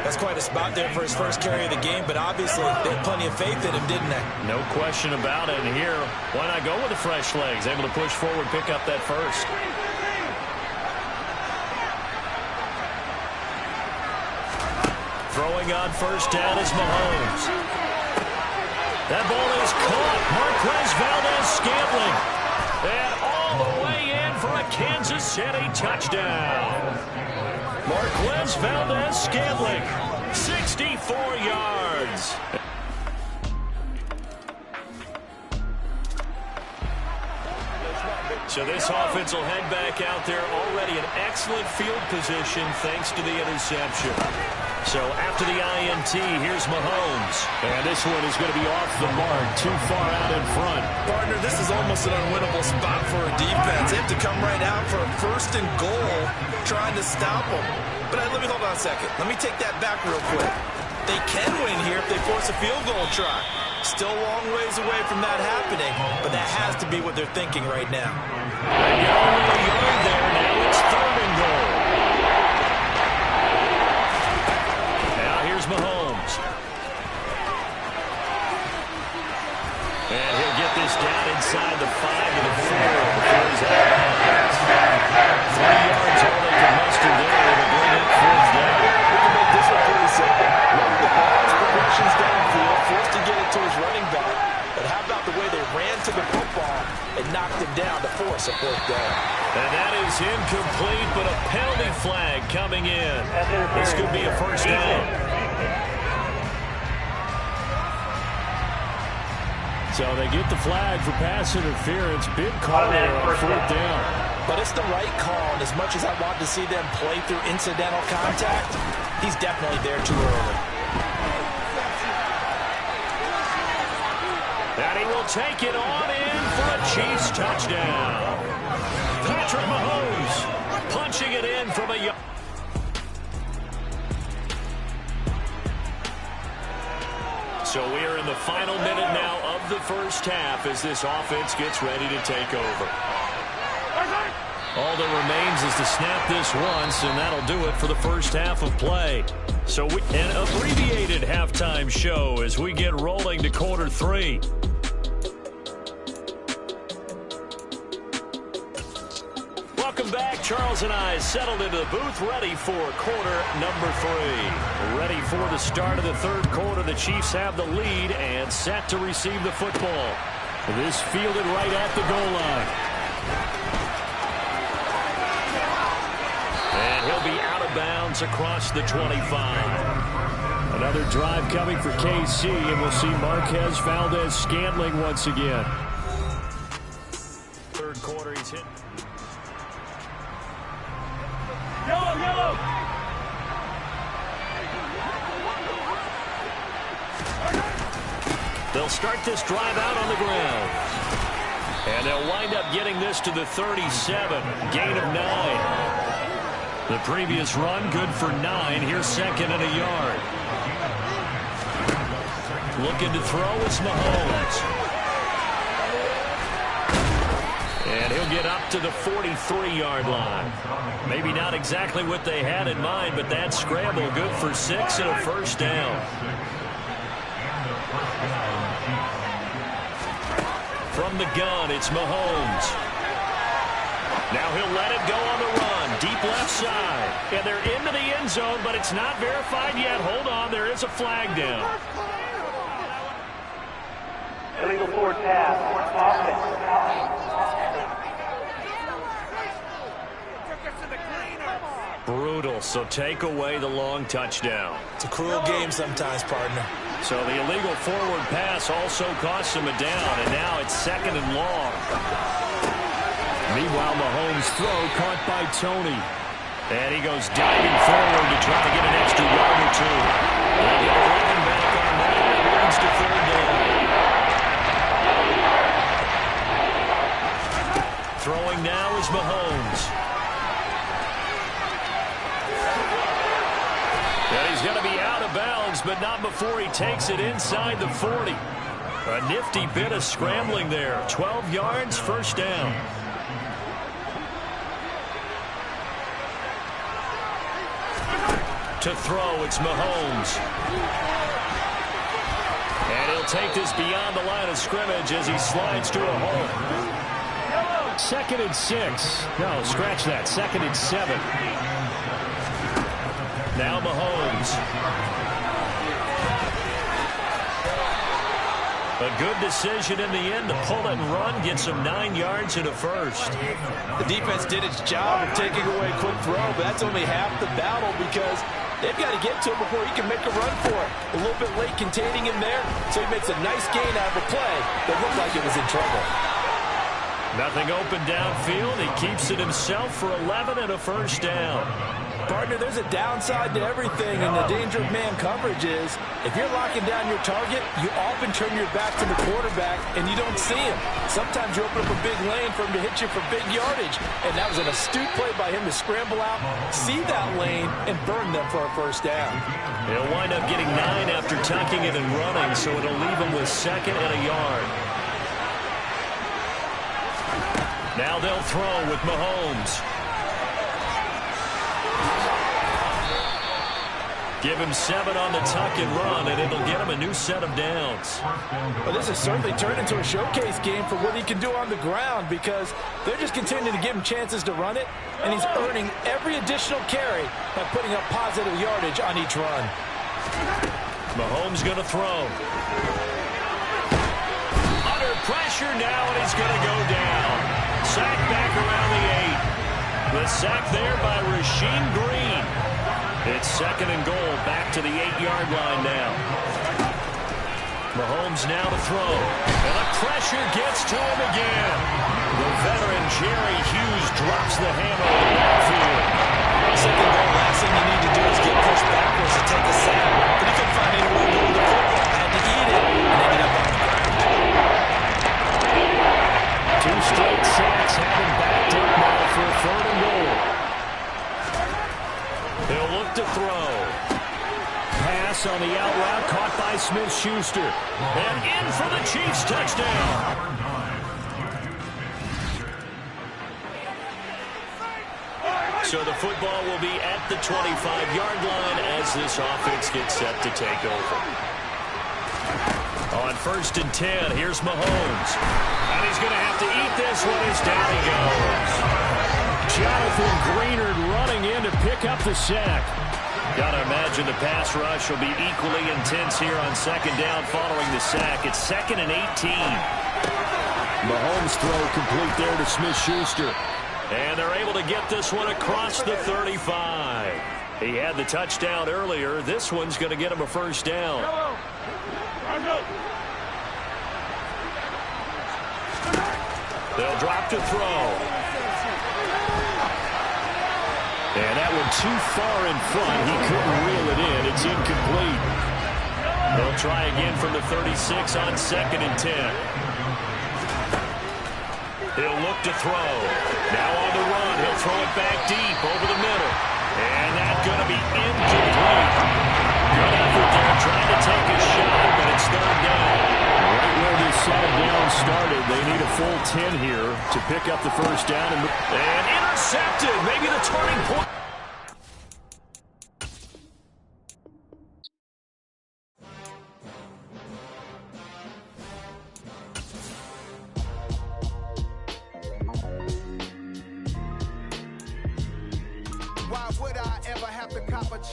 That's quite a spot there for his first carry of the game, but obviously they had plenty of faith in him, didn't they? No question about it. And here, why not go with the fresh legs? Able to push forward, pick up that first. Throwing on 1st down is Mahomes. That ball is caught. Marquez Valdez-Scantling. And all the way in for a Kansas City touchdown. Marquez Valdez-Scantling, 64 yards. So this offense will head back out there already in excellent field position thanks to the interception. So after the INT, here's Mahomes. And this one is going to be off the mark, too far out in front. Partner, this is almost an unwinnable spot for a defense. They have to come right out for a 1st and goal, trying to stop them. But let me hold on a second. Let me take that back real quick. They can win here if they force a field goal try. Still a long ways away from that happening, but that has to be what they're thinking right now. And you only a yard there. Now it's 3rd and goal. Now here's Mahomes. And he'll get this down inside the 5 to the 4 before he's out of bounds. 3 yards all they can muster there to bring it 4th down. We can make this one pretty simple. Look at the ball's progressions downfield, forced to get it to his running back. But how about the way they ran to the football and knocked him down to force a 4th down? And that is incomplete, but a penalty flag coming in. This could be a 1st down. So they get the flag for pass interference. Big call there on 4th down. But it's the right call, and as much as I want to see them play through incidental contact, He's definitely there too early. And he will take it on in for a Chiefs touchdown. Patrick Mahomes punching it in from a... So we are in the final minute now of the first half as this offense gets ready to take over. All that remains is to snap this once, and that'll do it for the first half of play. So an abbreviated halftime show as we get rolling to quarter 3. Welcome back. Charles and I settled into the booth, ready for quarter number 3. Ready for the start of the third quarter. The Chiefs have the lead and set to receive the football. This fielded right at the goal line. And he'll be out of bounds across the 25. Another drive coming for KC, and we'll see Marquez Valdez-Scantling once again. Third quarter, he's hit. Yellow! They'll start this drive out on the ground. And they'll wind up getting this to the 37. Gain of 9. The previous run, good for 9. Here's second and a yard. Looking to throw is Mahomes. And he'll get up to the 43-yard line. Maybe not exactly what they had in mind, but that scramble good for 6 and a first down. From the gun, it's Mahomes. Now he'll let it go on the run. Deep left side. And they're into the end zone, but it's not verified yet. Hold on, there is a flag down. Illegal forward pass. Brutal, so take away the long touchdown. It's a cruel game sometimes, partner. So the illegal forward pass also costs him a down, and now it's second and long. Meanwhile, Mahomes' throw caught by Tony. And he goes diving forward to try to get an extra yard or two. And he'll run back on that. It leads to third down. Throwing now is Mahomes. And he's going to be out of bounds, but not before he takes it inside the 40. A nifty bit of scrambling there. 12 yards, first down. To throw, it's Mahomes. And he'll take this beyond the line of scrimmage as he slides to a hole. Second and 6. No, scratch that. Second and 7. Now Mahomes. A good decision in the end to pull it and run, gets him 9 yards and a first. The defense did its job of taking away a quick throw, but that's only half the battle because they've got to get to him before he can make a run for it. A little bit late containing him there, so he makes a nice gain out of a play that looked like it was in trouble. Nothing open downfield. He keeps it himself for 11 and a first down. Partner, there's a downside to everything, and the danger of man coverage is if you're locking down your target, you often turn your back to the quarterback and you don't see him. Sometimes you open up a big lane for him to hit you for big yardage, and that was an astute play by him to scramble out, see that lane, and burn them for a first down. He'll wind up getting 9 after tucking it and running, so it'll leave him with second and a yard. Now they'll throw with Mahomes. Give him 7 on the tuck and run, and it'll get him a new set of downs. Well, this has certainly turned into a showcase game for what he can do on the ground because they're just continuing to give him chances to run it, and he's earning every additional carry by putting up positive yardage on each run. Mahomes going to throw. Under pressure now, and he's going to go down. Sack back around the 8. The sack there by Rasheem Green. It's second and goal, back to the 8-yard line now. Mahomes now to throw. And the pressure gets to him again. The veteran Jerry Hughes drops the hammer in the backfield. Second goal, last thing you need to do is get pushed back He'll look to throw. Pass on the out route, caught by Smith-Schuster. And in for the Chiefs touchdown. So the football will be at the 25-yard line as this offense gets set to take over. On 1st and 10, here's Mahomes. And he's going to have to eat this one as down he goes. Jonathan Greenard running in to pick up the sack. Got to imagine the pass rush will be equally intense here on 2nd down following the sack. It's 2nd and 18. Mahomes throw complete there to Smith-Schuster. And they're able to get this one across the 35. He had the touchdown earlier. This one's going to get him a 1st down. They'll drop to throw. And that one too far in front. He couldn't reel it in. It's incomplete. They'll try again from the 36 on 2nd and 10. He'll look to throw. Now on the run. He'll throw it back deep over the middle. And that's going to be incomplete. Good effort there trying to take a shot, but it's 3rd down. Right where this second down started, they need a full 10 here to pick up the 1st down. And intercepted. Maybe the turning point.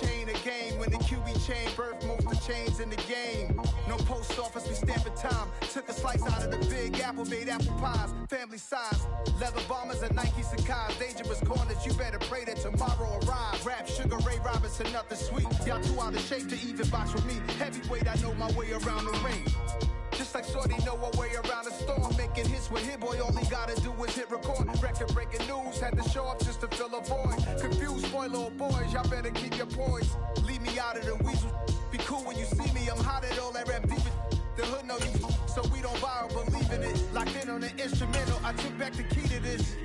Chain a game when the QB chain birth most of chains in the game. No post office, we stamping time. Took a slice out of the big apple, made apple pies, family size. Leather bombers and Nike Sacai's. Dangerous corners, you better pray that tomorrow arrives. Rap, Sugar Ray Robinson, nothing sweet. Y'all too out of shape to even box with me. Heavyweight, I know my way around the ring. Just like Shorty know a way around the storm. Making hits with Hit Boy, all he gotta do is hit record. Record breaking news, had to show up just to fill a void. Confused boy, little boys, y'all better keep your poise. Leave me out of the weasel. Be cool when you see me, I'm hot at all that rap deep. The hood know you, so we don't borrow, believe in it. Locked in on the instrumental, I took back the key to this.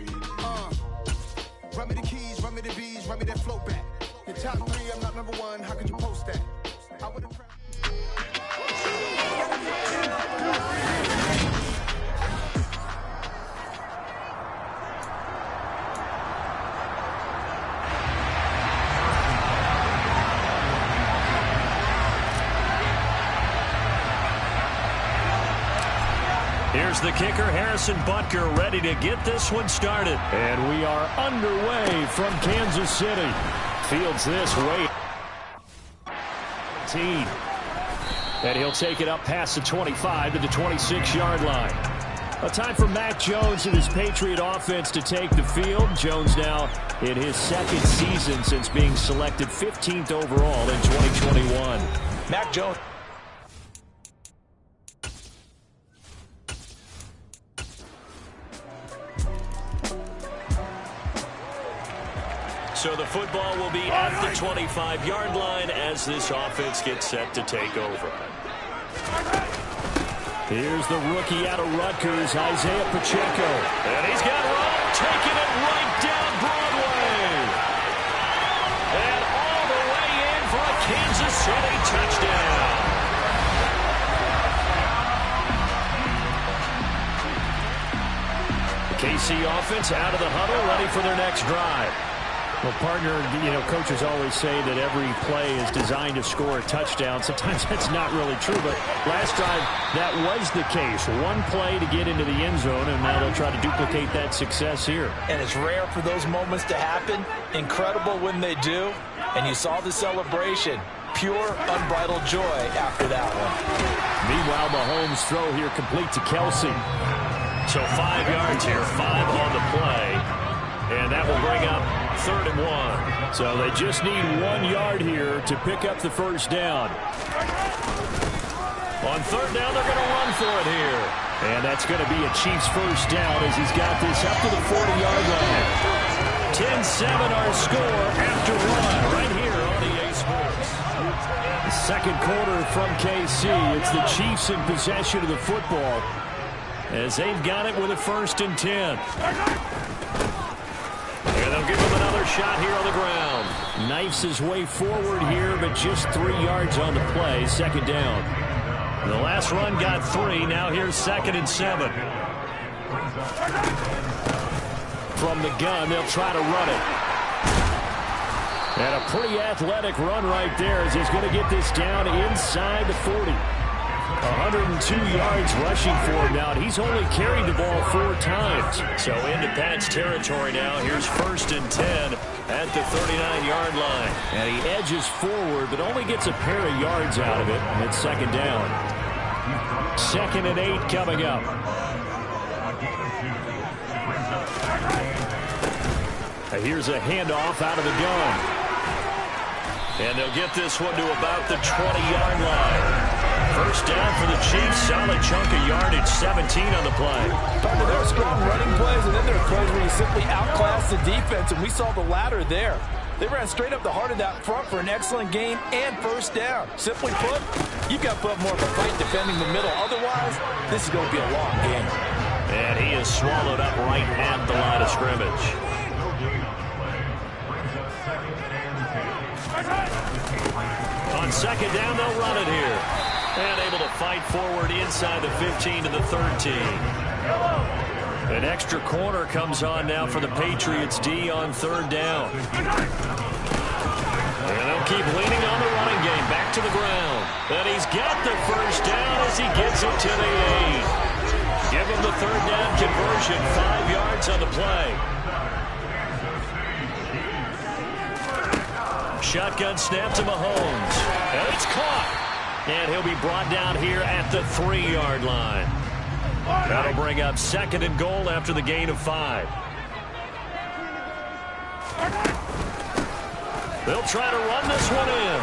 Run me the keys, run me the bees, run me that flow back. Your top 3, I'm not number 1, how could you post that? I would've Here's the kicker, Harrison Butker, ready to get this one started. And we are underway from Kansas City. Fields this way. And he'll take it up past the 25 to the 26-yard line. A time for Mac Jones and his Patriot offense to take the field. Jones now in his 2nd season since being selected 15th overall in 2021. Mac Jones. So the football will be at the 25-yard line as this offense gets set to take over. Here's the rookie out of Rutgers, Isaiah Pacheco. And he's got room, taking it right down Broadway. And all the way in for a Kansas City touchdown. The KC offense out of the huddle, ready for their next drive. Well, partner, coaches always say that every play is designed to score a touchdown. Sometimes that's not really true, but last drive, that was the case. One play to get into the end zone, and now they'll try to duplicate that success here. And it's rare for those moments to happen. Incredible when they do. And you saw the celebration. Pure, unbridled joy after that one. Meanwhile, Mahomes' throw here complete to Kelsey. So 5 yards here, 5 on the play. And that will bring up 3rd and 1. So they just need 1 yard here to pick up the 1st down. On 3rd down, they're going to run for it here. And that's going to be a Chiefs 1st down as he's got this up to the 40-yard line. 10-7 our score after run right here on EA Sports. The 2nd quarter from KC. It's the Chiefs in possession of the football as they've got it with a 1st and 10. And they'll give him another shot here on the ground. Knifes his way forward here, but just 3 yards on the play. Second down. The last run got 3. Now here's 2nd and 7. From the gun, they'll try to run it. And a pretty athletic run right there as he's going to get this down inside the 40. 102 yards rushing for him now. He's only carried the ball 4 times. So into Pat's territory now. Here's 1st and 10 at the 39-yard line. And he edges forward, but only gets a pair of yards out of it. And it's 2nd down. 2nd and 8 coming up. Here's a handoff out of the gun. And they'll get this one to about the 20-yard line. 1st down for the Chiefs. Solid chunk of yardage. 17 on the play. There are strong running plays, and then there are plays where you simply outclass the defense, and we saw the latter there. They ran straight up the heart of that front for an excellent gain and 1st down. Simply put, you've got to put more of a fight defending the middle. Otherwise, this is going to be a long game. And he is swallowed up right at the line of scrimmage. On 2nd down, they'll run it here. And able to fight forward inside the 15 to the 13. An extra corner comes on now for the Patriots D on 3rd down. And they'll keep leaning on the running game. Back to the ground. And he's got the 1st down as he gets it to the 8. Give him the 3rd down conversion. 5 yards on the play. Shotgun snap to Mahomes. And it's caught. And he'll be brought down here at the 3-yard line. That'll bring up 2nd and goal after the gain of 5. They'll try to run this one in.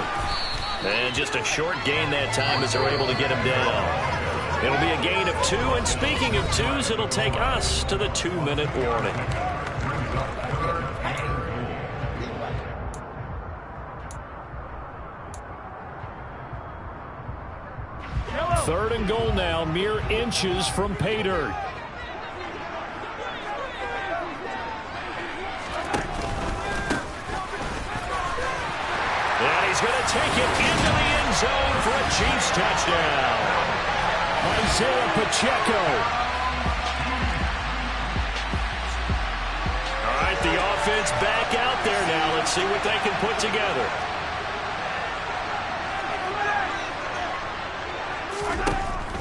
And just a short gain that time as they're able to get him down. It'll be a gain of 2. And speaking of 2s, it'll take us to the 2-minute warning. 3rd and goal now, mere inches from pay dirt. And he's going to take it into the end zone for a Chiefs touchdown. Isaiah Pacheco. All right, the offense back out there now. Let's see what they can put together.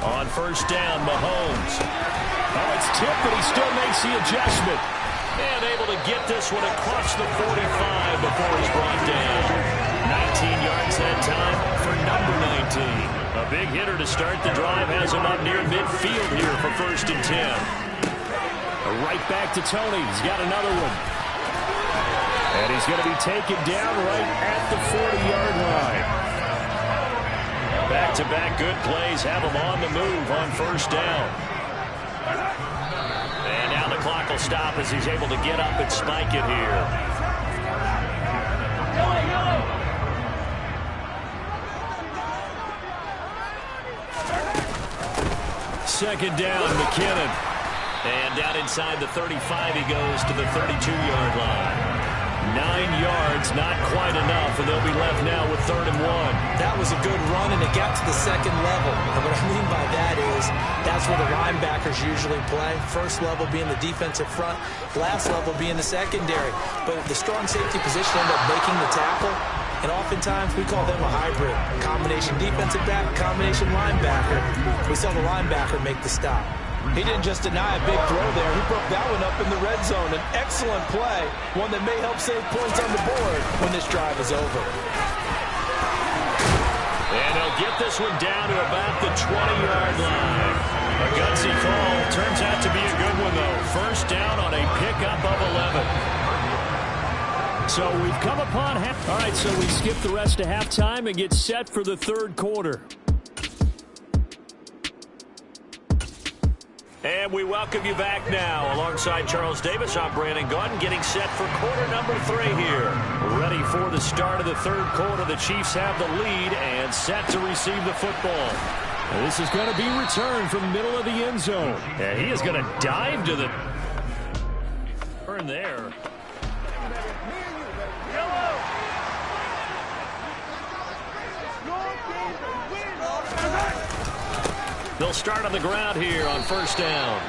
On 1st down, Mahomes. Oh, it's tipped, but he still makes the adjustment. And able to get this one across the 45 before he's brought down. 19 yards that time for number 19. A big hitter to start the drive has him up near midfield here for 1st and 10. Right back to Tony. He's got another one. And he's going to be taken down right at the 40-yard line. Back-to-back good plays have him on the move on 1st down. And now the clock will stop as he's able to get up and spike it here. Second down, McKinnon. And down inside the 35 he goes to the 32-yard line. 9 yards, not quite enough, and they'll be left now with 3rd and 1. That was a good run, and it got to the 2nd level. And what I mean by that is that's where the linebackers usually play. 1st level being the defensive front, last level being the secondary. But the strong safety position ended up making the tackle, and oftentimes we call them a hybrid. Combination defensive back, combination linebacker. We saw the linebacker make the stop. He didn't just deny a big throw there. He broke that one up in the red zone. An excellent play, one that may help save points on the board when this drive is over. And they'll get this one down to about the 20-yard line. A gutsy call. Turns out to be a good one, though. 1st down on a pickup of 11. So we've come upon half. All right, so we skip the rest of halftime and get set for the 3rd quarter. And we welcome you back now. Alongside Charles Davis, I'm Brandon Gunn, getting set for quarter number 3 here. Ready for the start of the 3rd quarter. The Chiefs have the lead and set to receive the football. And this is going to be returned from the middle of the end zone. And he is going to dive to the turn there. They'll start on the ground here on first down.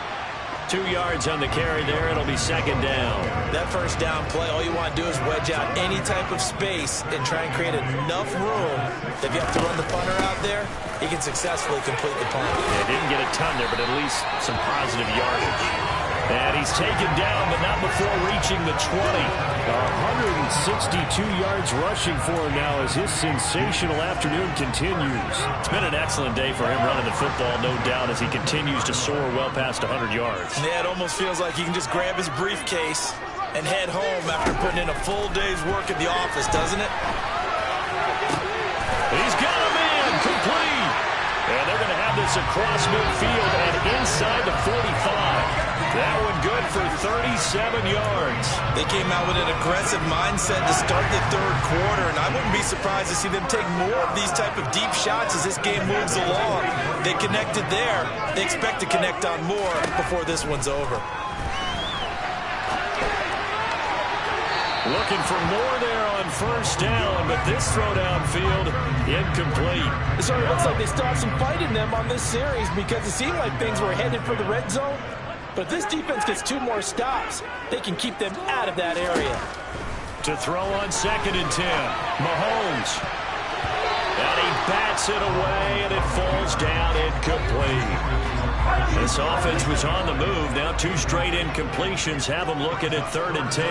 2 yards on the carry there. It'll be second down. That first down play, all you want to do is wedge out any type of space and try and create enough room. If you have to run the punter out there, he can successfully complete the punt. Yeah, didn't get a ton there, but at least some positive yardage. And he's taken down, but not before reaching the 20. 162 yards rushing for him now as his sensational afternoon continues. It's been an excellent day for him running the football, no doubt, as he continues to soar well past 100 yards. Yeah, it almost feels like he can just grab his briefcase and head home after putting in a full day's work at the office, doesn't it? He's got him in, complete. And they're going to have this across midfield and inside the 45. That one good for 37 yards. They came out with an aggressive mindset to start the third quarter, and I wouldn't be surprised to see them take more of these type of deep shots as this game moves along. They connected there. They expect to connect on more before this one's over. Looking for more there on first down, but this throw downfield incomplete. It sort of looks like they still have some fight in them on this series because it seemed like things were headed for the red zone. But if this defense gets 2 more stops, they can keep them out of that area. To throw on second and 10, Mahomes. And he bats it away, and it falls down incomplete. This offense was on the move. Now 2 straight incompletions have them looking at third and 10.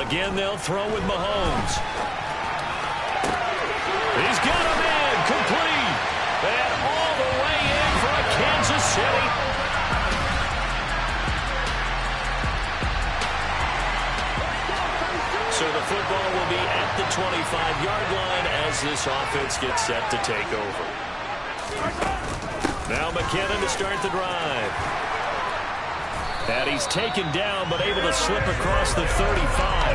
Again, they'll throw with Mahomes. He's got him in, complete. And all the way in for Kansas City. So the football will be at the 25-yard line as this offense gets set to take over. Now McKinnon to start the drive. And he's taken down, but able to slip across the 35.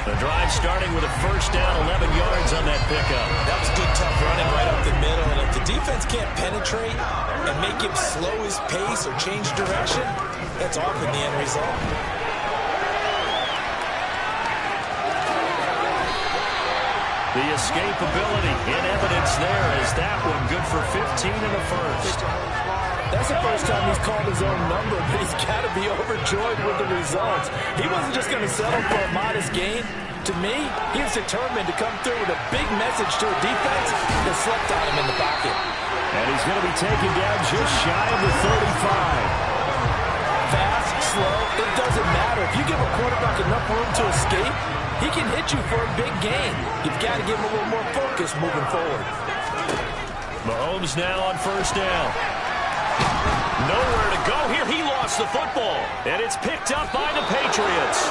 The drive starting with a first down, 11 yards on that pickup. That was good, tough running right up the middle. And if the defense can't penetrate and make him slow his pace or change direction, that's often the end result. The escapability in evidence there as that one good for 15 in the first. That's the first time he's called his own number, but he's got to be overjoyed with the results. He wasn't just going to settle for a modest gain. To me, he was determined to come through with a big message to a defense that slept on him in the pocket. And he's going to be taken down just shy of the 35. Fast, slow, it doesn't matter. If you give a quarterback enough room to escape, he can hit you for a big gain. You've got to give him a little more focus moving forward. Mahomes now on first down. Nowhere to go here. He lost the football. And it's picked up by the Patriots.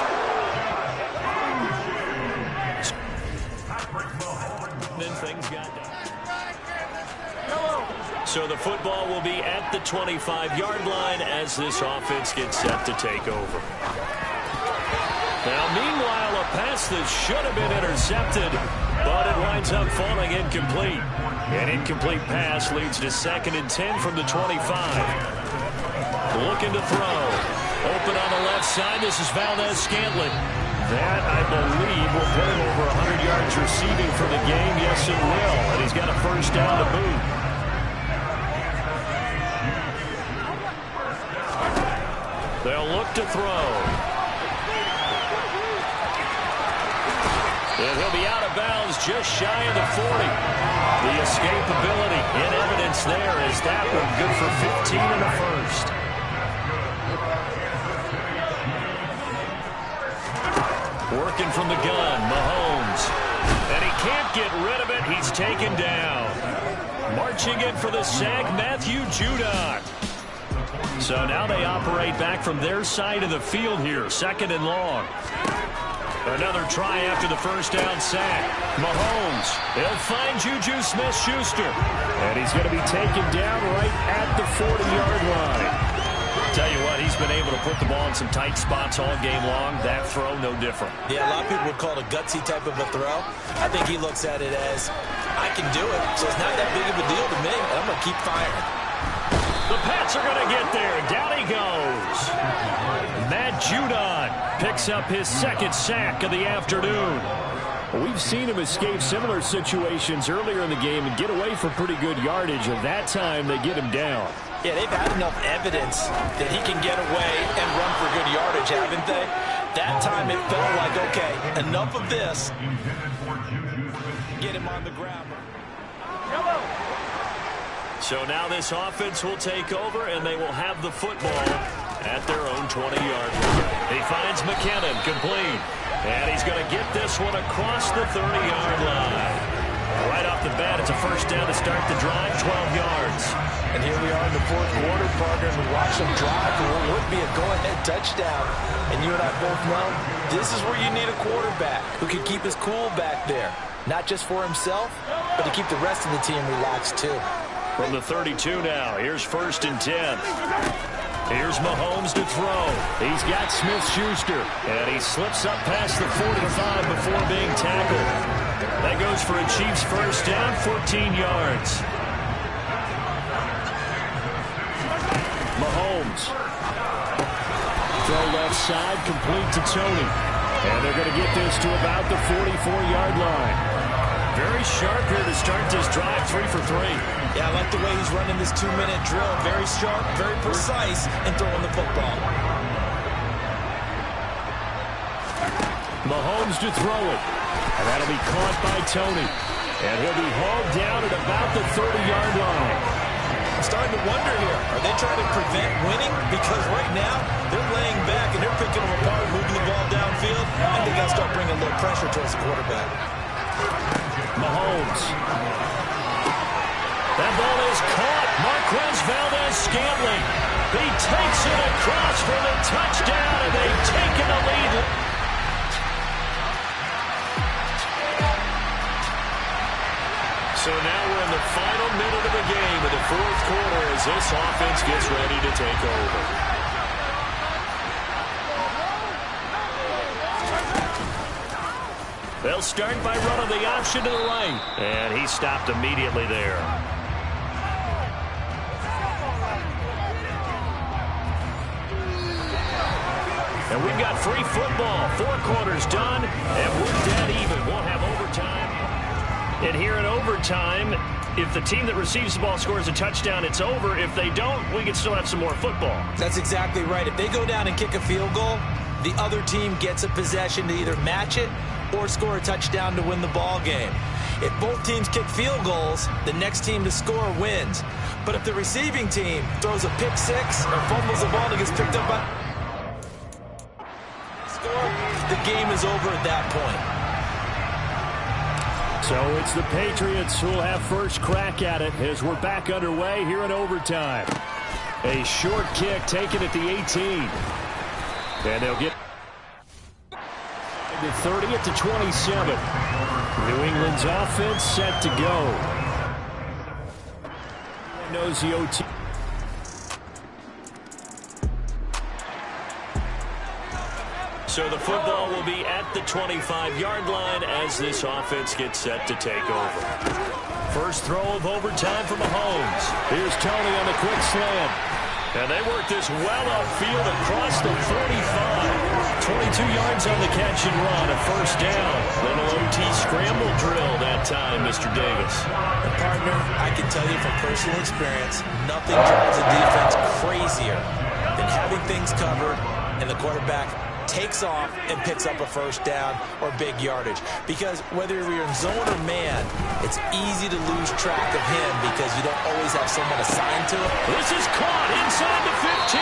Then things got done. So the football will be at the 25-yard line as this offense gets set to take over. Now, meanwhile, a pass that should have been intercepted, but it winds up falling incomplete. An incomplete pass leads to second and 10 from the 25. Looking to throw. Open on the left side. This is Valdez-Scantling. That, I believe, will put him over 100 yards receiving for the game. Yes, it will. And he's got a first down to boot. They'll look to throw. And he'll be out of bounds just shy of the 40. The escapability in evidence there is that one good for 15 in the first. Working from the gun, Mahomes. And he can't get rid of it. He's taken down. Marching in for the sack, Matthew Judon. So now they operate back from their side of the field here, second and long. Another try after the first down sack. Mahomes, he'll find Juju Smith-Schuster. And he's going to be taken down right at the 40-yard line. Tell you what, he's been able to put the ball in some tight spots all game long. That throw, no different. Yeah, a lot of people would call it a gutsy type of a throw. I think he looks at it as, I can do it, so it's not that big of a deal to me, and I'm going to keep firing. The Pats are going to get there. Down he goes. Matt Judon picks up his second sack of the afternoon. Well, we've seen him escape similar situations earlier in the game and get away for pretty good yardage, and that time they get him down. Yeah, they've had enough evidence that he can get away and run for good yardage, haven't they? That time it felt like, okay, enough of this. Get him on the ground. So now this offense will take over, and they will have the football at their own 20-yard line. He finds McKinnon, complete. And he's going to get this one across the 30-yard line. Right off the bat, it's a first down to start the drive, 12 yards. And here we are in the fourth quarter, partner, and watch them drive for what would be a go-ahead touchdown. And you and I both know this is where you need a quarterback who can keep his cool back there. Not just for himself, but to keep the rest of the team relaxed, too. From the 32 now, here's 1st and 10. Here's Mahomes to throw. He's got Smith-Schuster, and he slips up past the 45 before being tackled. That goes for a Chiefs first down, 14 yards. Mahomes. Throw left side, complete to Tony. And they're going to get this to about the 44-yard line. Very sharp here to start this drive, 3 for 3. Yeah, I like the way he's running this 2-minute drill. Very sharp, very precise in throwing the football. Mahomes to throw it. And that'll be caught by Tony. And he'll be hauled down at about the 30-yard line. I'm starting to wonder here. Are they trying to prevent winning? Because right now, they're laying back and they're picking them apart, moving the ball downfield. I think they'll start bringing a little pressure towards the quarterback. Mahomes. That ball is caught. Marquez Valdez-Scantling. He takes it across for the touchdown, and they've taken the lead. So now we're in the final minute of the game in the fourth quarter as this offense gets ready to take over. They'll start by running the option to the right. And he stopped immediately there. And we've got free football. 4 quarters done, and we're dead even. We'll have overtime. And here in overtime, if the team that receives the ball scores a touchdown, it's over. If they don't, we can still have some more football. That's exactly right. If they go down and kick a field goal, the other team gets a possession to either match it or score a touchdown to win the ball game. If both teams kick field goals, the next team to score wins. But if the receiving team throws a pick six or fumbles the ball and gets picked up by score, the game is over at that point. So it's the Patriots who will have first crack at it as we're back underway here in overtime. A short kick taken at the 18. And they'll get the 30 at the 27. New England's offense set to go. Knows the OT. So the football will be at the 25-yard line as this offense gets set to take over. First throw of overtime for Mahomes. Here's Tony on the quick slam. And they work this well upfield across the 45. 22 yards on the catch and run, a first down. Little OT scramble drill that time, Mr. Davis. And partner, I can tell you from personal experience, nothing drives a defense crazier than having things covered and the quarterback takes off and picks up a first down or big yardage. Because whether you're in zone or man, it's easy to lose track of him because you don't always have someone assigned to him. This is caught inside the 15.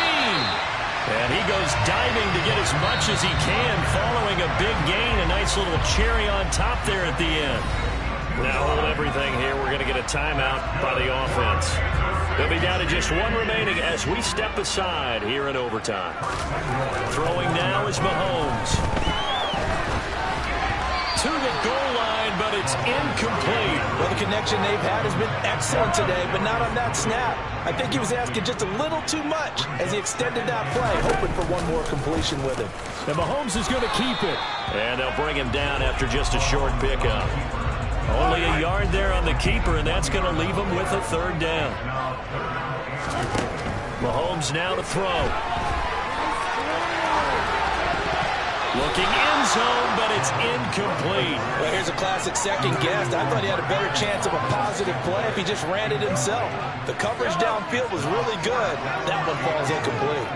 And he goes diving to get as much as he can, following a big gain. A nice little cherry on top there at the end. Now hold everything here. We're going to get a timeout by the offense. They'll be down to just 1 remaining as we step aside here in overtime. Throwing now is Mahomes. To the goal line, but it's incomplete. Well, the connection they've had has been excellent today, but not on that snap. I think he was asking just a little too much as he extended that play, hoping for one more completion with it. And Mahomes is going to keep it. And they'll bring him down after just a short pickup. Only a yard there on the keeper, and that's going to leave him with a third down. Mahomes now to throw. Looking end zone, but it's incomplete. Well, here's a classic second guess. I thought he had a better chance of a positive play if he just ran it himself. The coverage downfield was really good. That one falls incomplete.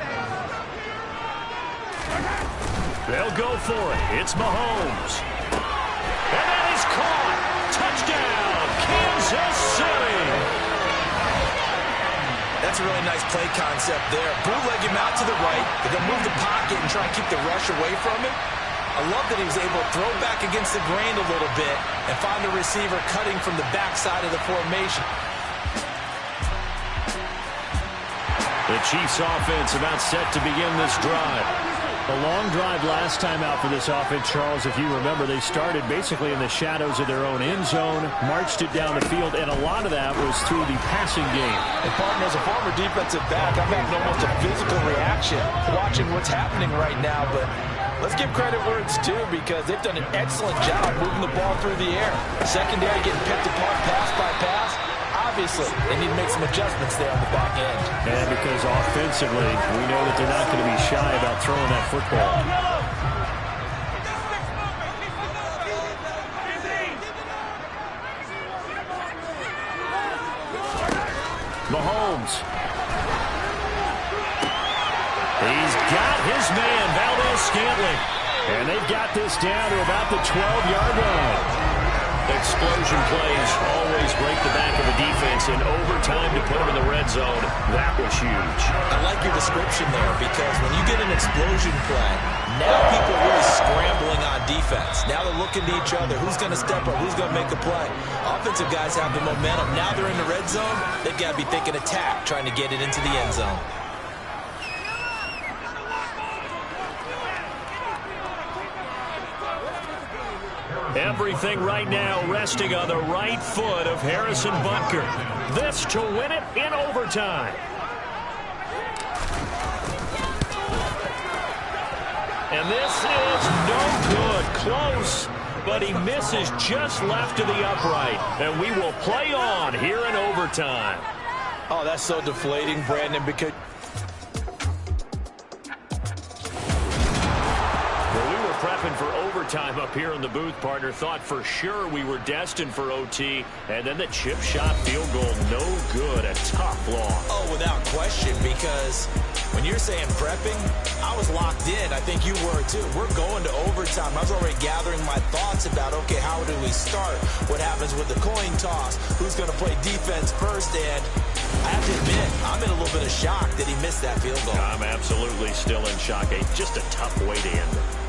They'll go for it. It's Mahomes. And that is caught. Touchdown, Kansas City. That's a really nice play concept there. Bootleg him out to the right. They're going to move the pocket and try and keep the rush away from him. I love that he was able to throw back against the grain a little bit and find the receiver cutting from the backside of the formation. The Chiefs offense about set to begin this drive. A long drive last time out for this offense, Charles. If you remember, they started basically in the shadows of their own end zone, marched it down the field, and a lot of that was through the passing game. And, partner, as a former defensive back, I'm having almost a physical reaction watching what's happening right now. But let's give credit where it's due because they've done an excellent job moving the ball through the air. Secondary getting picked apart pass by pass. Obviously, they need to make some adjustments there on the back end. And because offensively, we know that they're not going to be shy about throwing that football. Mahomes. He's got his man, Valdez-Scantling. And they've got this down to about the 12-yard line. Explosion plays always break the back of the defense in overtime to put them in the red zone. That was huge. I like your description there because when you get an explosion play, now people are really scrambling on defense. Now they're looking to each other. Who's going to step up? Who's going to make a play? Offensive guys have the momentum. Now they're in the red zone. They've got to be thinking attack, trying to get it into the end zone. Everything right now resting on the right foot of Harrison Butker. This to win it in overtime. And this is no good. Close, but he misses just left of the upright. And we will play on here in overtime. Oh, that's so deflating, Brandon, because prepping for overtime up here in the booth, partner. Thought for sure we were destined for OT. And then the chip shot field goal, no good. A tough loss. Oh, without question, because when you're saying prepping, I was locked in. I think you were too. We're going to overtime. I was already gathering my thoughts about, okay, how do we start? What happens with the coin toss? Who's going to play defense first? And I have to admit, I'm in a little bit of shock that he missed that field goal. I'm absolutely still in shock. Just a tough way to end it.